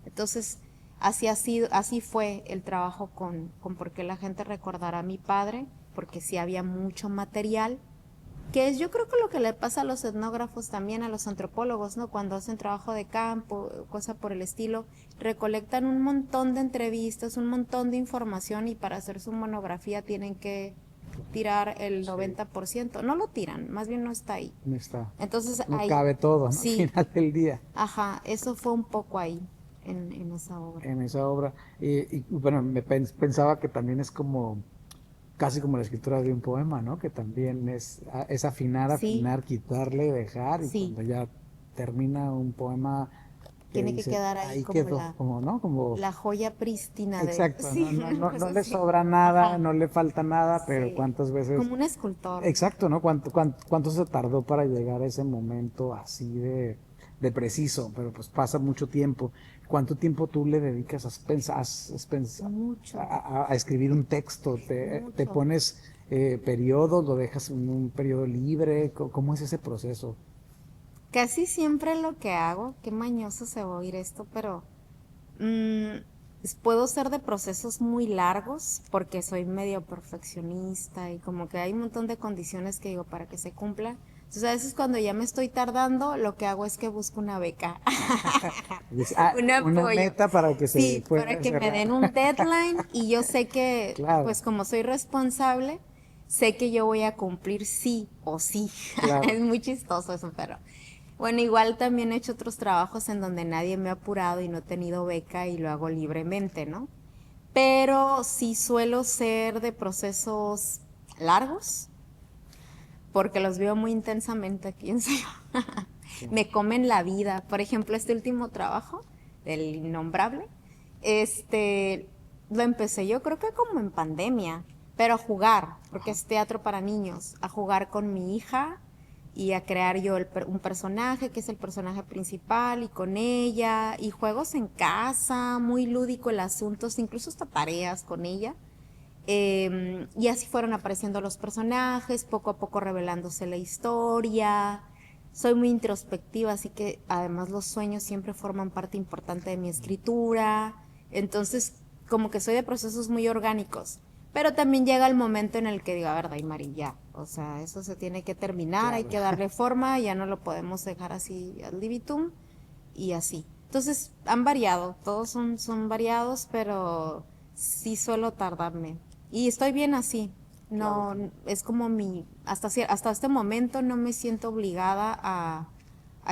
Speaker 2: Entonces, así fue el trabajo con por qué la gente recordará a mi padre, porque sí había mucho material, que es yo creo que lo que le pasa a los etnógrafos también, a los antropólogos, ¿no? Cuando hacen trabajo de campo, cosa por el estilo, recolectan un montón de entrevistas, un montón de información y para hacer su monografía tienen que tirar el 90%. No lo tiran, más bien no está ahí.
Speaker 1: No está.
Speaker 2: Entonces
Speaker 1: no cabe todo, ¿no?
Speaker 2: Sí.
Speaker 1: Al final del día.
Speaker 2: Ajá, eso fue un poco ahí. En esa obra.
Speaker 1: En esa obra. Y bueno, pensaba que también es como, casi como la escritura de un poema, ¿no? Que también es afinar, afinar, quitarle, dejar, y cuando ya termina un poema...
Speaker 2: Tiene que quedar ahí como,
Speaker 1: quedó, como, ¿no? Como
Speaker 2: la joya prístina.
Speaker 1: Exacto,
Speaker 2: sí,
Speaker 1: no le sobra nada,
Speaker 2: Ajá.
Speaker 1: no le falta nada, pero cuántas veces...
Speaker 2: Como un escultor.
Speaker 1: Exacto, ¿no? ¿Cuánto se tardó para llegar a ese momento así de preciso? Pero pues pasa mucho tiempo. ¿Cuánto tiempo tú le dedicas a escribir un texto? ¿Te pones periodos, lo dejas en un periodo libre? ¿Cómo es ese proceso?
Speaker 2: Casi siempre lo que hago, qué mañoso se va a oír esto, pero puedo ser de procesos muy largos porque soy medio perfeccionista y como que hay un montón de condiciones que digo para que se cumplan. Entonces a veces cuando ya me estoy tardando, lo que hago es que busco una beca.
Speaker 1: Una meta para que se pueda
Speaker 2: para que me den un deadline y yo sé que, claro. Pues como soy responsable, sé que yo voy a cumplir sí o sí. Claro. Es muy chistoso eso, pero... Bueno, igual también he hecho otros trabajos en donde nadie me ha apurado y no he tenido beca y lo hago libremente, ¿no? Pero sí suelo ser de procesos largos, porque los veo muy intensamente aquí en serio. Sí. Me comen la vida. Por ejemplo, este último trabajo, del Innombrable, lo empecé yo creo que como en pandemia, pero a jugar, porque es teatro para niños, a jugar con mi hija y a crear yo un personaje que es el personaje principal y con ella y juegos en casa, muy lúdico el asunto, incluso hasta tareas con ella. Y así fueron apareciendo los personajes, poco a poco revelándose la historia. Soy muy introspectiva, así que además los sueños siempre forman parte importante de mi escritura. Entonces, como que soy de procesos muy orgánicos. Pero también llega el momento en el que digo, a ver, Daimari, ya, o sea, eso se tiene que terminar, claro. Hay que darle forma, ya no lo podemos dejar así ad libitum y así. Entonces, han variado, todos son variados, pero sí suelo tardarme. Y estoy bien así, no, claro. Es como hasta este momento no me siento obligada a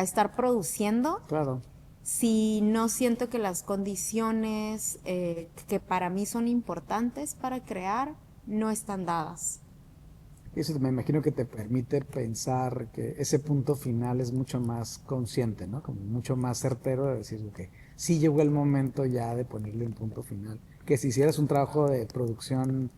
Speaker 2: estar produciendo.
Speaker 1: Claro.
Speaker 2: Si no siento que las condiciones que para mí son importantes para crear no están dadas.
Speaker 1: Eso me imagino que te permite pensar que ese punto final es mucho más consciente, ¿no? Como mucho más certero de decir, ok, sí llegó el momento ya de ponerle un punto final. Que si hicieras un trabajo de producción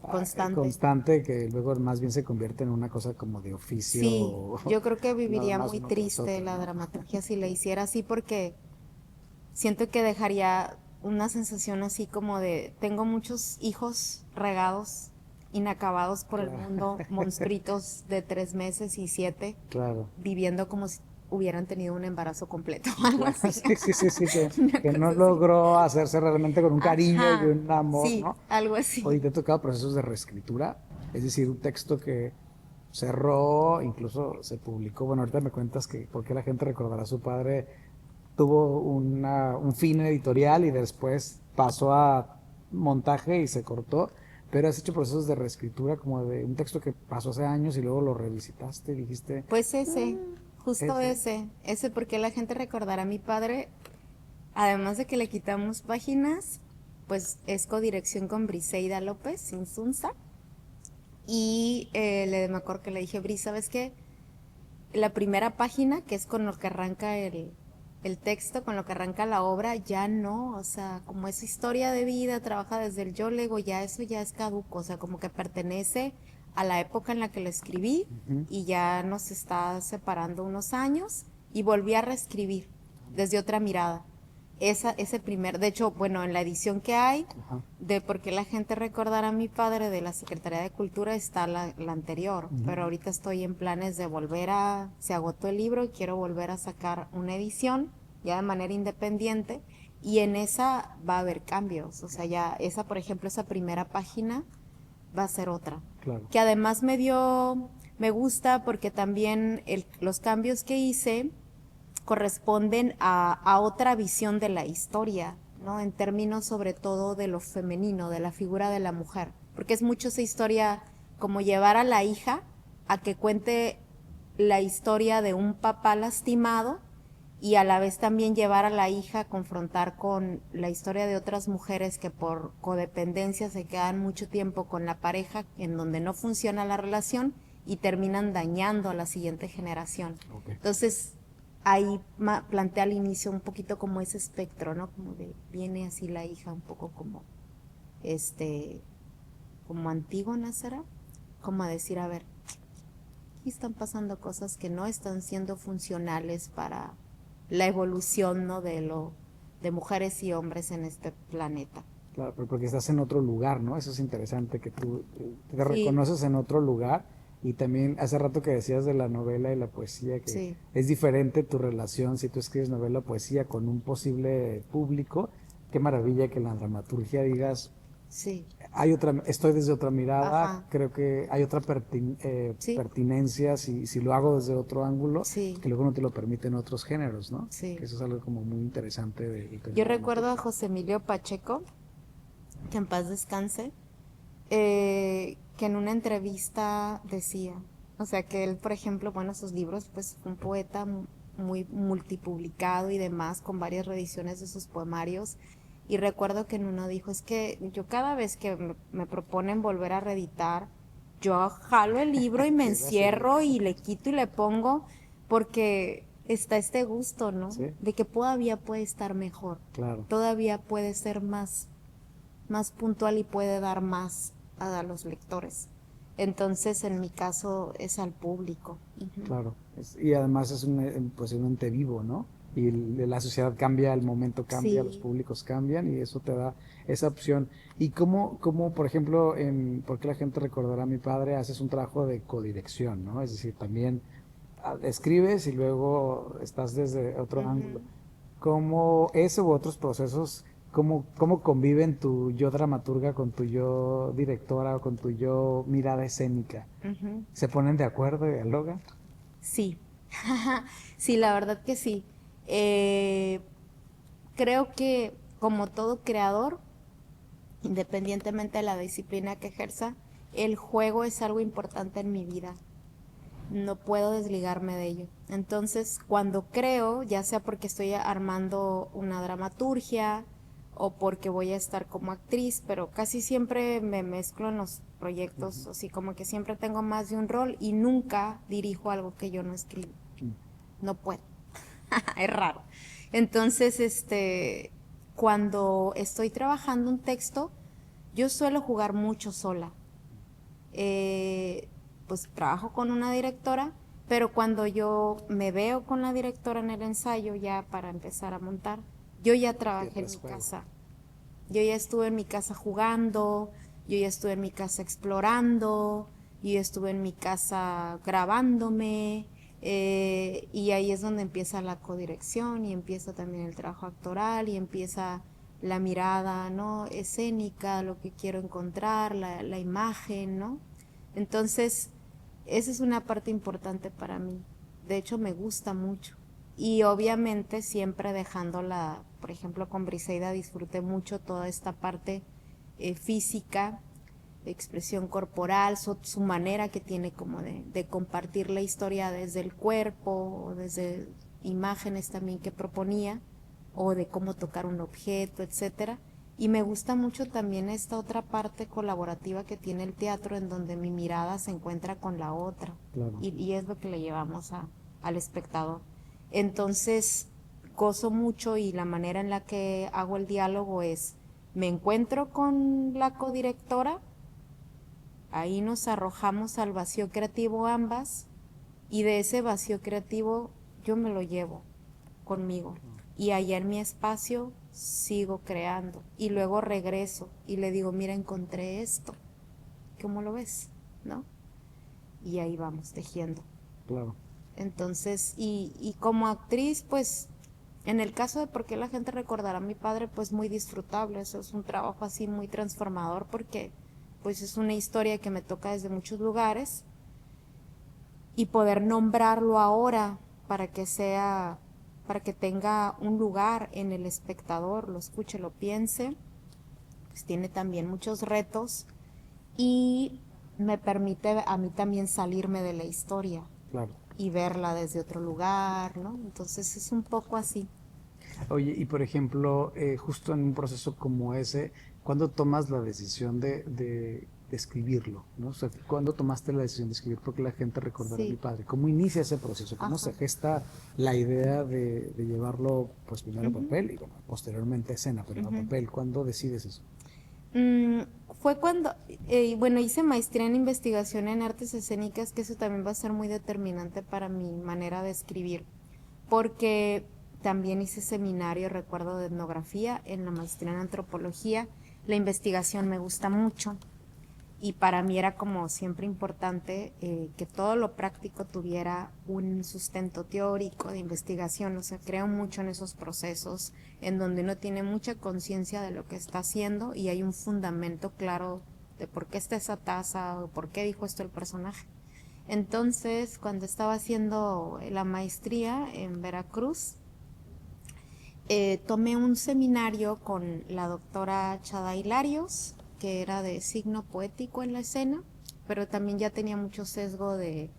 Speaker 2: constante.
Speaker 1: constante que luego más bien se convierte en una cosa como de oficio,
Speaker 2: Sí,
Speaker 1: o
Speaker 2: yo creo que
Speaker 1: nada
Speaker 2: viviría
Speaker 1: más
Speaker 2: muy
Speaker 1: uno tras
Speaker 2: triste
Speaker 1: otro,
Speaker 2: la
Speaker 1: ¿no?
Speaker 2: dramaturgia si la hiciera así porque siento que dejaría una sensación así como de tengo muchos hijos regados, inacabados por el
Speaker 1: Claro,
Speaker 2: mundo, monstruitos de 3 meses y 7,
Speaker 1: claro,
Speaker 2: viviendo como si hubieran tenido un embarazo completo, algo
Speaker 1: claro,
Speaker 2: así,
Speaker 1: sí, sí, sí, sí,
Speaker 2: una
Speaker 1: que no
Speaker 2: cosa así.
Speaker 1: logró hacerse realmente con un cariño y
Speaker 2: Ajá,
Speaker 1: un amor,
Speaker 2: sí,
Speaker 1: ¿no?
Speaker 2: algo así.
Speaker 1: Hoy te ha tocado procesos de reescritura, es decir, un texto que cerró, incluso se publicó, bueno, ahorita me cuentas que por qué la gente recordará a su padre, tuvo un fin editorial y después pasó a montaje y se cortó, pero has hecho procesos de reescritura como de un texto que pasó hace años y luego lo revisitaste y dijiste,
Speaker 2: Pues ese, justo
Speaker 1: ese,
Speaker 2: ese porque la gente recordará a mi padre, además de que le quitamos páginas, pues es codirección con Briseida López Insunza. Y me acuerdo que le dije, Bris, ¿sabes qué? La primera página, que es con lo que arranca el texto, con lo que arranca la obra, ya no, o sea, como es historia de vida, trabaja desde el yo, lego, ya eso ya es caduco, o sea, como que pertenece a la época en la que lo escribí y ya nos está separando unos años y volví a reescribir desde otra mirada. Ese primer, de hecho, bueno, en la edición que hay
Speaker 1: ajá,
Speaker 2: de por qué la gente recordará a mi padre de la Secretaría de Cultura está la anterior, pero ahorita estoy en planes de se agotó el libro y quiero volver a sacar una edición ya de manera independiente y en esa va a haber cambios, o sea, ya esa, por ejemplo, esa primera página va a ser otra,
Speaker 1: claro,
Speaker 2: que además me gusta porque también los cambios que hice corresponden a otra visión de la historia, ¿no? En términos sobre todo de lo femenino, de la figura de la mujer. Porque es mucho esa historia como llevar a la hija a que cuente la historia de un papá lastimado y a la vez también llevar a la hija a confrontar con la historia de otras mujeres que por codependencia se quedan mucho tiempo con la pareja en donde no funciona la relación y terminan dañando a la siguiente generación.
Speaker 1: ok,
Speaker 2: Entonces, ahí plantea al inicio un poquito como ese espectro, ¿no? Como de, viene así la hija un poco como, este, como Antígona será, como a decir, a ver, aquí están pasando cosas que no están siendo funcionales para la evolución, ¿no? De mujeres y hombres en este planeta.
Speaker 1: claro, pero porque estás en otro lugar, ¿no? Eso es interesante, que tú te
Speaker 2: Sí,
Speaker 1: reconoces en otro lugar y también hace rato que decías de la novela y la poesía, que
Speaker 2: sí,
Speaker 1: es diferente tu relación si tú escribes novela o poesía con un posible público. Qué maravilla que en la dramaturgia digas,
Speaker 2: sí,
Speaker 1: hay otra, estoy desde otra mirada,
Speaker 2: ajá,
Speaker 1: creo que hay otra
Speaker 2: sí,
Speaker 1: pertinencia si lo hago desde otro ángulo,
Speaker 2: sí,
Speaker 1: que luego no te lo permiten otros géneros, ¿no?
Speaker 2: sí.
Speaker 1: Que eso es algo como muy interesante de tener
Speaker 2: Yo recuerdo a
Speaker 1: dramaturgia.
Speaker 2: José Emilio Pacheco, que en paz descanse, que en una entrevista decía, o sea, que él, por ejemplo, bueno, sus libros, pues fue un poeta muy multipublicado y demás, con varias reediciones de sus poemarios. Y recuerdo que en uno dijo, es que yo cada vez que me proponen volver a reeditar, yo jalo el libro y me
Speaker 1: Que va a seguir.
Speaker 2: encierro y le quito y le pongo, porque está este gusto, ¿no?
Speaker 1: Sí,
Speaker 2: De que todavía puede estar mejor,
Speaker 1: claro,
Speaker 2: todavía puede ser más puntual y puede dar más a los lectores. Entonces, en mi caso, es al público. Ujú.
Speaker 1: claro. Y además es pues un ente vivo, ¿no? Y la sociedad cambia, el momento cambia, los
Speaker 2: Sí,
Speaker 1: públicos cambian y eso te da esa opción. ¿Y cómo, por ejemplo, por qué la gente recordará a mi padre, haces un trabajo de codirección, ¿no? Es decir, también escribes y luego estás desde otro ángulo.
Speaker 2: ujú,
Speaker 1: ¿Cómo ese u otros procesos, cómo conviven tu yo dramaturga con tu yo directora o con tu yo mirada escénica?
Speaker 2: ujú.
Speaker 1: ¿Se ponen de acuerdo y dialogan?
Speaker 2: Sí, sí, la verdad que sí. Eh, Creo que como todo creador, independientemente de la disciplina que ejerza, el juego es algo importante en mi vida. No puedo desligarme de ello. Entonces, cuando creo, ya sea porque estoy armando una dramaturgia o porque voy a estar como actriz, pero casi siempre me mezclo en los proyectos, así como que siempre tengo más de un rol y nunca dirijo algo que yo no escribo. No puedo. Es raro. Entonces, cuando estoy trabajando un texto, yo suelo jugar mucho sola. pues trabajo con una directora, pero cuando yo me veo con la directora en el ensayo ya para empezar a montar, yo ya trabajé en mi casa. Yo ya estuve en mi casa jugando, yo ya estuve en mi casa explorando, yo ya estuve en mi casa grabándome, y ahí es donde empieza la codirección y empieza también el trabajo actoral y empieza la mirada, ¿no? Escénica, lo que quiero encontrar, la imagen, ¿no? Entonces, esa es una parte importante para mí. De hecho, me gusta mucho. Y obviamente siempre dejándola, por ejemplo, con Briseida disfruté mucho toda esta parte física, expresión corporal, su manera que tiene como de compartir la historia desde el cuerpo, o desde imágenes también que proponía, o de cómo tocar un objeto, etcétera. Y me gusta mucho también esta otra parte colaborativa que tiene el teatro, en donde mi mirada se encuentra con la otra.
Speaker 1: Claro.
Speaker 2: Y es lo que le llevamos al espectador. Entonces, gozo mucho, y la manera en la que hago el diálogo es, me encuentro con la codirectora, ahí nos arrojamos al vacío creativo ambas, y de ese vacío creativo yo me lo llevo conmigo. Y allá en mi espacio sigo creando. Y luego regreso y le digo, mira, encontré esto. ¿Cómo lo ves? ¿No? Y ahí vamos tejiendo.
Speaker 1: Claro.
Speaker 2: Entonces, y como actriz, pues, en el caso de por qué la gente recordará a mi padre, pues muy disfrutable. Eso es un trabajo así muy transformador, porque pues es una historia que me toca desde muchos lugares, y poder nombrarlo ahora para que sea, para que tenga un lugar en el espectador, lo escuche, lo piense, pues tiene también muchos retos, y me permite a mí también salirme de la historia.
Speaker 1: Claro.
Speaker 2: Y verla desde otro lugar, ¿no? Entonces es un poco así.
Speaker 1: Oye, y por ejemplo, justo en un proceso como ese, ¿cuándo tomas la decisión de escribirlo? ¿No? O sea, ¿cuándo tomaste la decisión de escribir? Porque la gente recordará a mi padre. ¿Cómo inicia ese proceso? ¿Cómo
Speaker 2: Ajá.
Speaker 1: se gesta la idea de llevarlo, pues primero a papel y bueno, posteriormente a escena, pero a papel? ¿Cuándo decides eso?
Speaker 2: Fue cuando, bueno, hice maestría en investigación en artes escénicas, que eso también va a ser muy determinante para mi manera de escribir, porque también hice seminario, recuerdo, de etnografía en la maestría en antropología. La investigación me gusta mucho, y para mí era como siempre importante que todo lo práctico tuviera un sustento teórico de investigación. O sea, creo mucho en esos procesos en donde uno tiene mucha conciencia de lo que está haciendo y hay un fundamento claro de por qué está esa taza o por qué dijo esto el personaje. Entonces, cuando estaba haciendo la maestría en Veracruz, tomé un seminario con la doctora Chada Hilarios, que era de signo poético en la escena, pero también ya tenía mucho sesgo de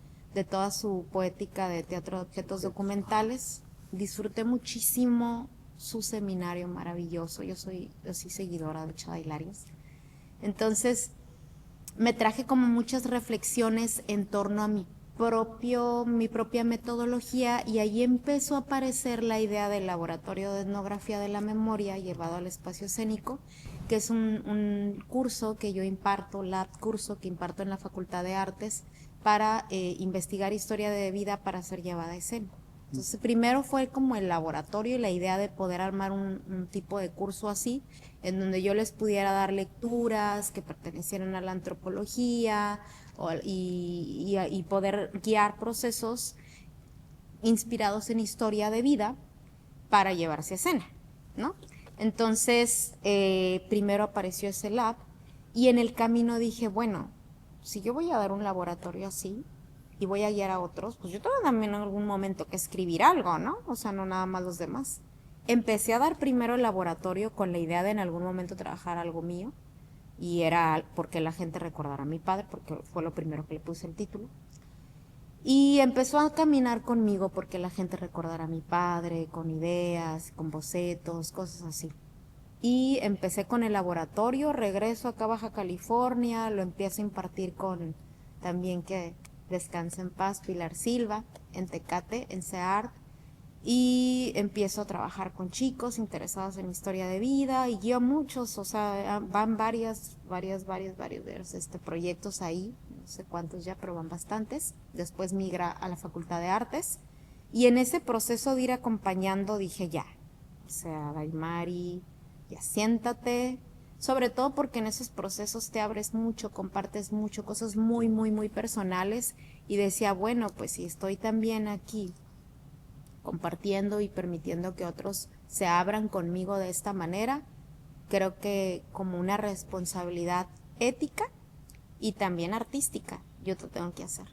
Speaker 2: toda su poética de teatro de objetos documentales. Disfruté muchísimo su seminario maravilloso. Yo soy seguidora de Chada Hilarios. Entonces, me traje como muchas reflexiones en torno a mi propia metodología, y ahí empezó a aparecer la idea del laboratorio de etnografía de la memoria llevado al espacio escénico, que es un curso que yo imparto, curso que imparto en la Facultad de Artes para investigar historia de vida para ser llevada a escena. Entonces, primero fue como el laboratorio y la idea de poder armar un tipo de curso así, en donde yo les pudiera dar lecturas que pertenecieran a la antropología y poder guiar procesos inspirados en historia de vida para llevarse a escena, ¿no? Entonces, primero apareció ese lab, y en el camino dije, bueno, si yo voy a dar un laboratorio así y voy a guiar a otros, pues yo tengo también en algún momento que escribir algo, ¿no? O sea, no nada más los demás. Empecé a dar primero el laboratorio con la idea de en algún momento trabajar algo mío, y era porque la gente recordara a mi padre, porque fue lo primero que le puse el título. Y empezó a caminar conmigo porque la gente recordara a mi padre, con ideas, con bocetos, cosas así. Y empecé con el laboratorio, regreso acá a Baja California, lo empiezo a impartir con también, que descanse en paz, Pilar Silva, en Tecate, en CEART, y empiezo a trabajar con chicos interesados en historia de vida, y guío muchos, o sea, van varios proyectos ahí sé cuántos ya, pero van bastantes. Después migra a la Facultad de Artes. Y en ese proceso de ir acompañando dije ya, o sea, Daimari, ya siéntate, sobre todo porque en esos procesos te abres mucho, compartes mucho, cosas muy, muy, muy personales, y decía, bueno, pues si estoy también aquí compartiendo y permitiendo que otros se abran conmigo de esta manera, creo que como una responsabilidad ética y también artística, yo lo tengo que hacer.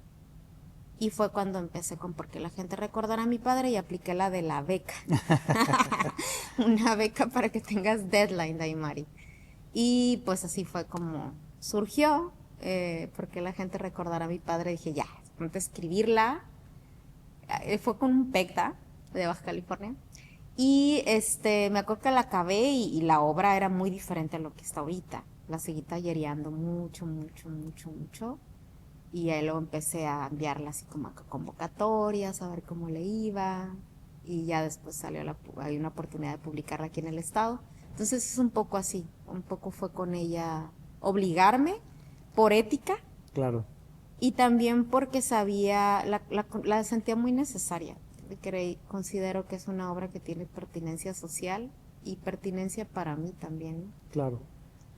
Speaker 2: Y fue cuando empecé con Porque la gente recordará a mi padre y apliqué la de la beca. Una beca para que tengas deadline, Daimari. Y pues así fue como surgió, Porque la gente recordará a mi padre. Dije, ya, ponte a escribirla. Fue con un PECTA de Baja California. Y me acuerdo que la acabé y la obra era muy diferente a lo que está ahorita. La seguí tallereando mucho, mucho, mucho, mucho. Y ahí luego empecé a enviarla así como a convocatorias, a ver cómo le iba. Y ya después salió hay una oportunidad de publicarla aquí en el estado. Entonces es un poco así, un poco fue con ella obligarme por ética
Speaker 1: Claro.
Speaker 2: y también porque sabía, la sentía muy necesaria. Considero que es una obra que tiene pertinencia social y pertinencia para mí también.
Speaker 1: Claro,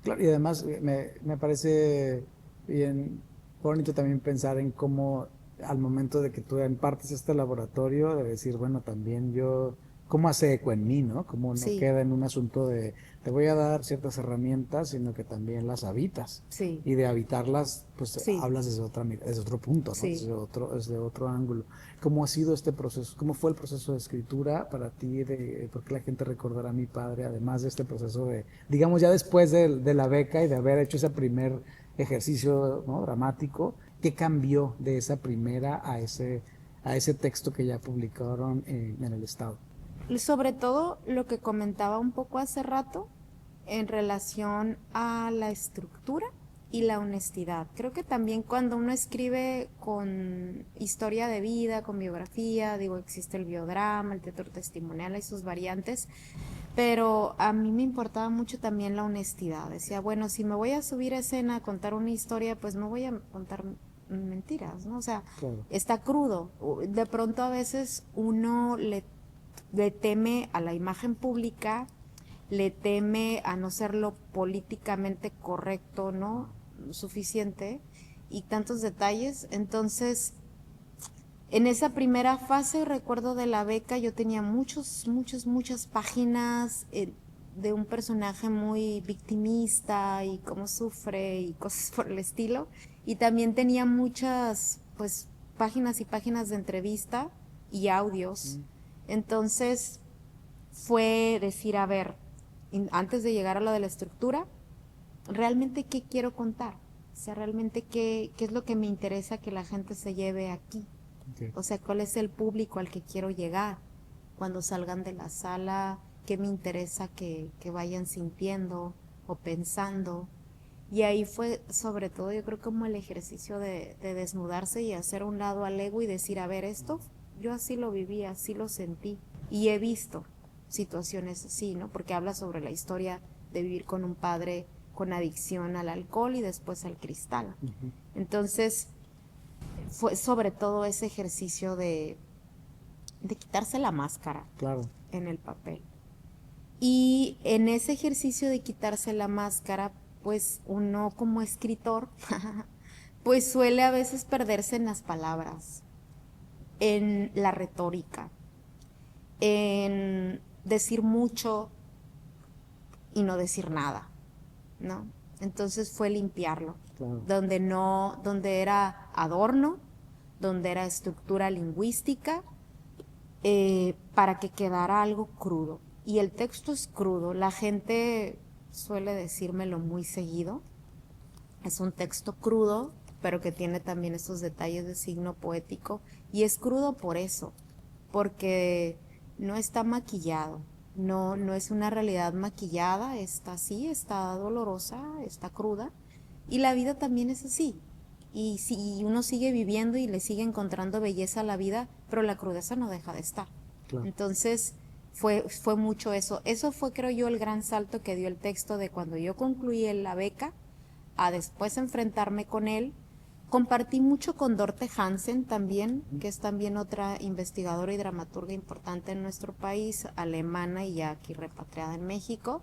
Speaker 1: claro, y además me parece bien bonito también pensar en cómo al momento de que tú impartes este laboratorio, de decir, bueno, también yo, cómo hace eco en mí, ¿no? Cómo no
Speaker 2: Sí,
Speaker 1: queda en un asunto de te voy a dar ciertas herramientas, sino que también las habitas.
Speaker 2: sí,
Speaker 1: Y de habitarlas, pues
Speaker 2: sí,
Speaker 1: hablas desde otro punto, ¿no?
Speaker 2: sí.
Speaker 1: Desde otro ángulo. ¿Cómo ha sido este proceso? ¿Cómo fue el proceso de escritura para ti? ¿Por qué la gente recordará a mi padre? Además de este proceso de, digamos, ya después de la beca y de haber hecho ese primer ejercicio, ¿no? Dramático, ¿qué cambió de esa primera a ese texto que ya publicaron en el Estado?
Speaker 2: Sobre todo lo que comentaba un poco hace rato en relación a la estructura y la honestidad. Creo que también cuando uno escribe con historia de vida, con biografía, digo, existe el biodrama, el teatro testimonial, hay sus variantes, pero a mí me importaba mucho también la honestidad. Decía, bueno, si me voy a subir a escena a contar una historia, pues no voy a contar mentiras, ¿no? O sea,
Speaker 1: Claro.
Speaker 2: está crudo. De pronto a veces uno le teme a la imagen pública, le teme a no ser lo políticamente correcto, ¿no? Suficiente, y tantos detalles. Entonces, en esa primera fase, recuerdo de la beca, yo tenía muchas páginas de un personaje muy victimista y cómo sufre y cosas por el estilo. Y también tenía muchas, pues, páginas y páginas de entrevista y audios. Entonces, fue decir, a ver, antes de llegar a lo de la estructura, realmente qué quiero contar. O sea, realmente qué es lo que me interesa que la gente se lleve aquí.
Speaker 1: Okay.
Speaker 2: O sea, cuál es el público al que quiero llegar. Cuando salgan de la sala, qué me interesa que vayan sintiendo o pensando. Y ahí fue sobre todo yo creo como el ejercicio de desnudarse y hacer a un lado al ego y decir, a ver, esto yo así lo viví, así lo sentí. Y he visto situaciones así, ¿no? Porque habla sobre la historia de vivir con un padre con adicción al alcohol y después al cristal.
Speaker 1: Uh-huh.
Speaker 2: Entonces, fue sobre todo ese ejercicio de quitarse la máscara
Speaker 1: Claro.
Speaker 2: en el papel. Y en ese ejercicio de quitarse la máscara, pues uno como escritor, pues suele a veces perderse en las palabras, en la retórica, en decir mucho y no decir nada, ¿no? Entonces fue limpiarlo,
Speaker 1: Claro.
Speaker 2: donde era adorno, donde era estructura lingüística, para que quedara algo crudo. Y el texto es crudo, la gente suele decírmelo muy seguido. Es un texto crudo, pero que tiene también esos detalles de signo poético. Y es crudo por eso, porque no está maquillado, no es una realidad maquillada, está así, está dolorosa, está cruda. Y la vida también es así. Y si uno sigue viviendo y le sigue encontrando belleza a la vida, pero la crudeza no deja de estar.
Speaker 1: Claro.
Speaker 2: Entonces fue mucho eso. Eso fue, creo yo, el gran salto que dio el texto de cuando yo concluí la beca a después enfrentarme con él, Compartí mucho con Dorte Hansen también, que es también otra investigadora y dramaturga importante en nuestro país, alemana y ya aquí repatriada en México.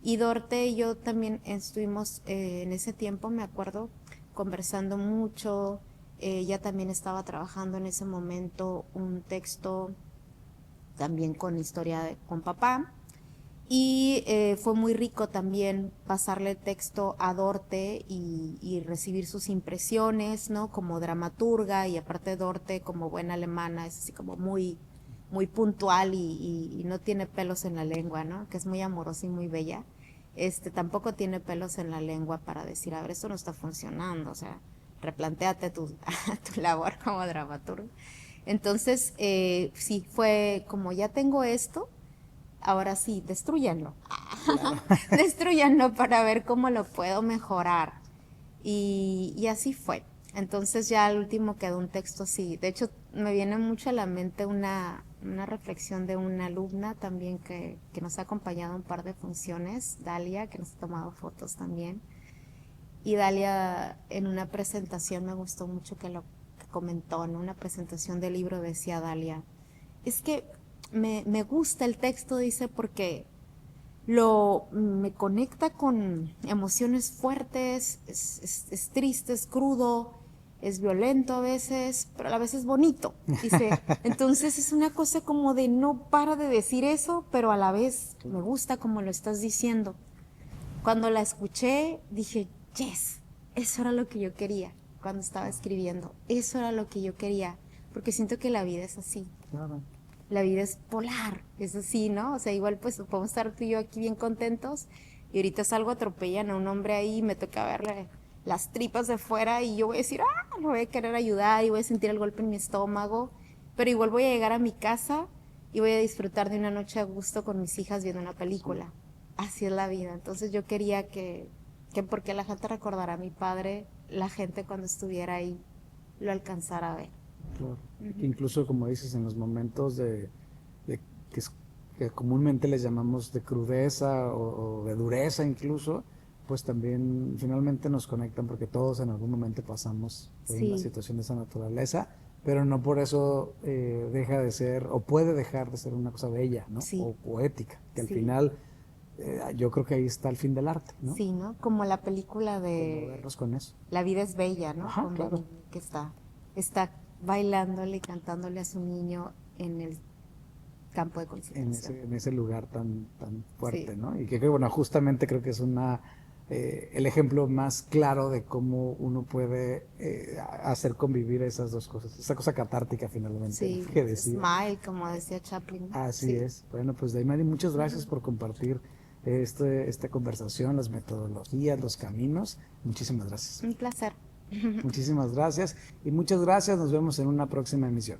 Speaker 2: Y Dorte y yo también estuvimos en ese tiempo, me acuerdo, conversando mucho. Ella también estaba trabajando en ese momento un texto también con historia con papá. Y fue muy rico también pasarle texto a Dorte y recibir sus impresiones, ¿no? Como dramaturga, y aparte Dorte como buena alemana es así como muy, muy puntual y no tiene pelos en la lengua, ¿no? Que es muy amorosa y muy bella. Tampoco tiene pelos en la lengua para decir, a ver, esto no está funcionando, o sea, replantéate tu labor como dramaturga. Entonces, sí, fue como ya tengo esto, ahora sí, destruyanlo.
Speaker 1: Claro.
Speaker 2: Destruyanlo para ver cómo lo puedo mejorar. Y así fue. Entonces ya al último quedó un texto así. De hecho, me viene mucho a la mente una reflexión de una alumna también que nos ha acompañado un par de funciones, Dalia, que nos ha tomado fotos también. Y Dalia en una presentación me gustó mucho que lo que comentó, en una presentación del libro decía Dalia, es que me gusta el texto, dice, porque me conecta con emociones fuertes, es triste, es crudo, es violento a veces, pero a la vez es bonito, dice. Entonces es una cosa como de no para de decir eso, pero a la vez me gusta como lo estás diciendo. Cuando la escuché, dije, yes, eso era lo que yo quería cuando estaba escribiendo, eso era lo que yo quería, porque siento que la vida es así.
Speaker 1: Claro.
Speaker 2: La vida es polar, es así, ¿no? O sea, igual pues podemos estar tú y yo aquí bien contentos y ahorita salgo, atropellan a un hombre ahí y me toca verle las tripas de fuera y yo voy a decir, lo voy a querer ayudar y voy a sentir el golpe en mi estómago, pero igual voy a llegar a mi casa y voy a disfrutar de una noche a gusto con mis hijas viendo una película. Sí. Así es la vida. Entonces yo quería que porque la gente recordara a mi padre, la gente cuando estuviera ahí lo alcanzara a ver.
Speaker 1: Claro. Incluso como dices, en los momentos que, que comúnmente les llamamos de crudeza o de dureza incluso, pues también finalmente nos conectan porque todos en algún momento pasamos por una situación de esa naturaleza, pero no por eso deja de ser o puede dejar de ser una cosa bella, ¿no?
Speaker 2: Sí.
Speaker 1: O poética, que al final yo creo que ahí está el fin del arte, ¿no?
Speaker 2: Sí, ¿no? Como la película de
Speaker 1: Verlos con eso.
Speaker 2: La vida es bella, ¿no?
Speaker 1: Ajá, claro.
Speaker 2: Que está bailándole y cantándole a su niño en el campo de concentración.
Speaker 1: En ese lugar tan fuerte,
Speaker 2: Sí.
Speaker 1: ¿no? Y que bueno, justamente creo que es el ejemplo más claro de cómo uno puede hacer convivir esas dos cosas, esa cosa catártica finalmente,
Speaker 2: Sí,
Speaker 1: que decía.
Speaker 2: smile, como decía Chaplin.
Speaker 1: Así
Speaker 2: Sí.
Speaker 1: es. Bueno, pues Daimari, muchas gracias por compartir esta conversación, las metodologías, los caminos. Muchísimas gracias.
Speaker 2: Un placer.
Speaker 1: Muchísimas gracias y muchas gracias. Nos vemos en una próxima emisión.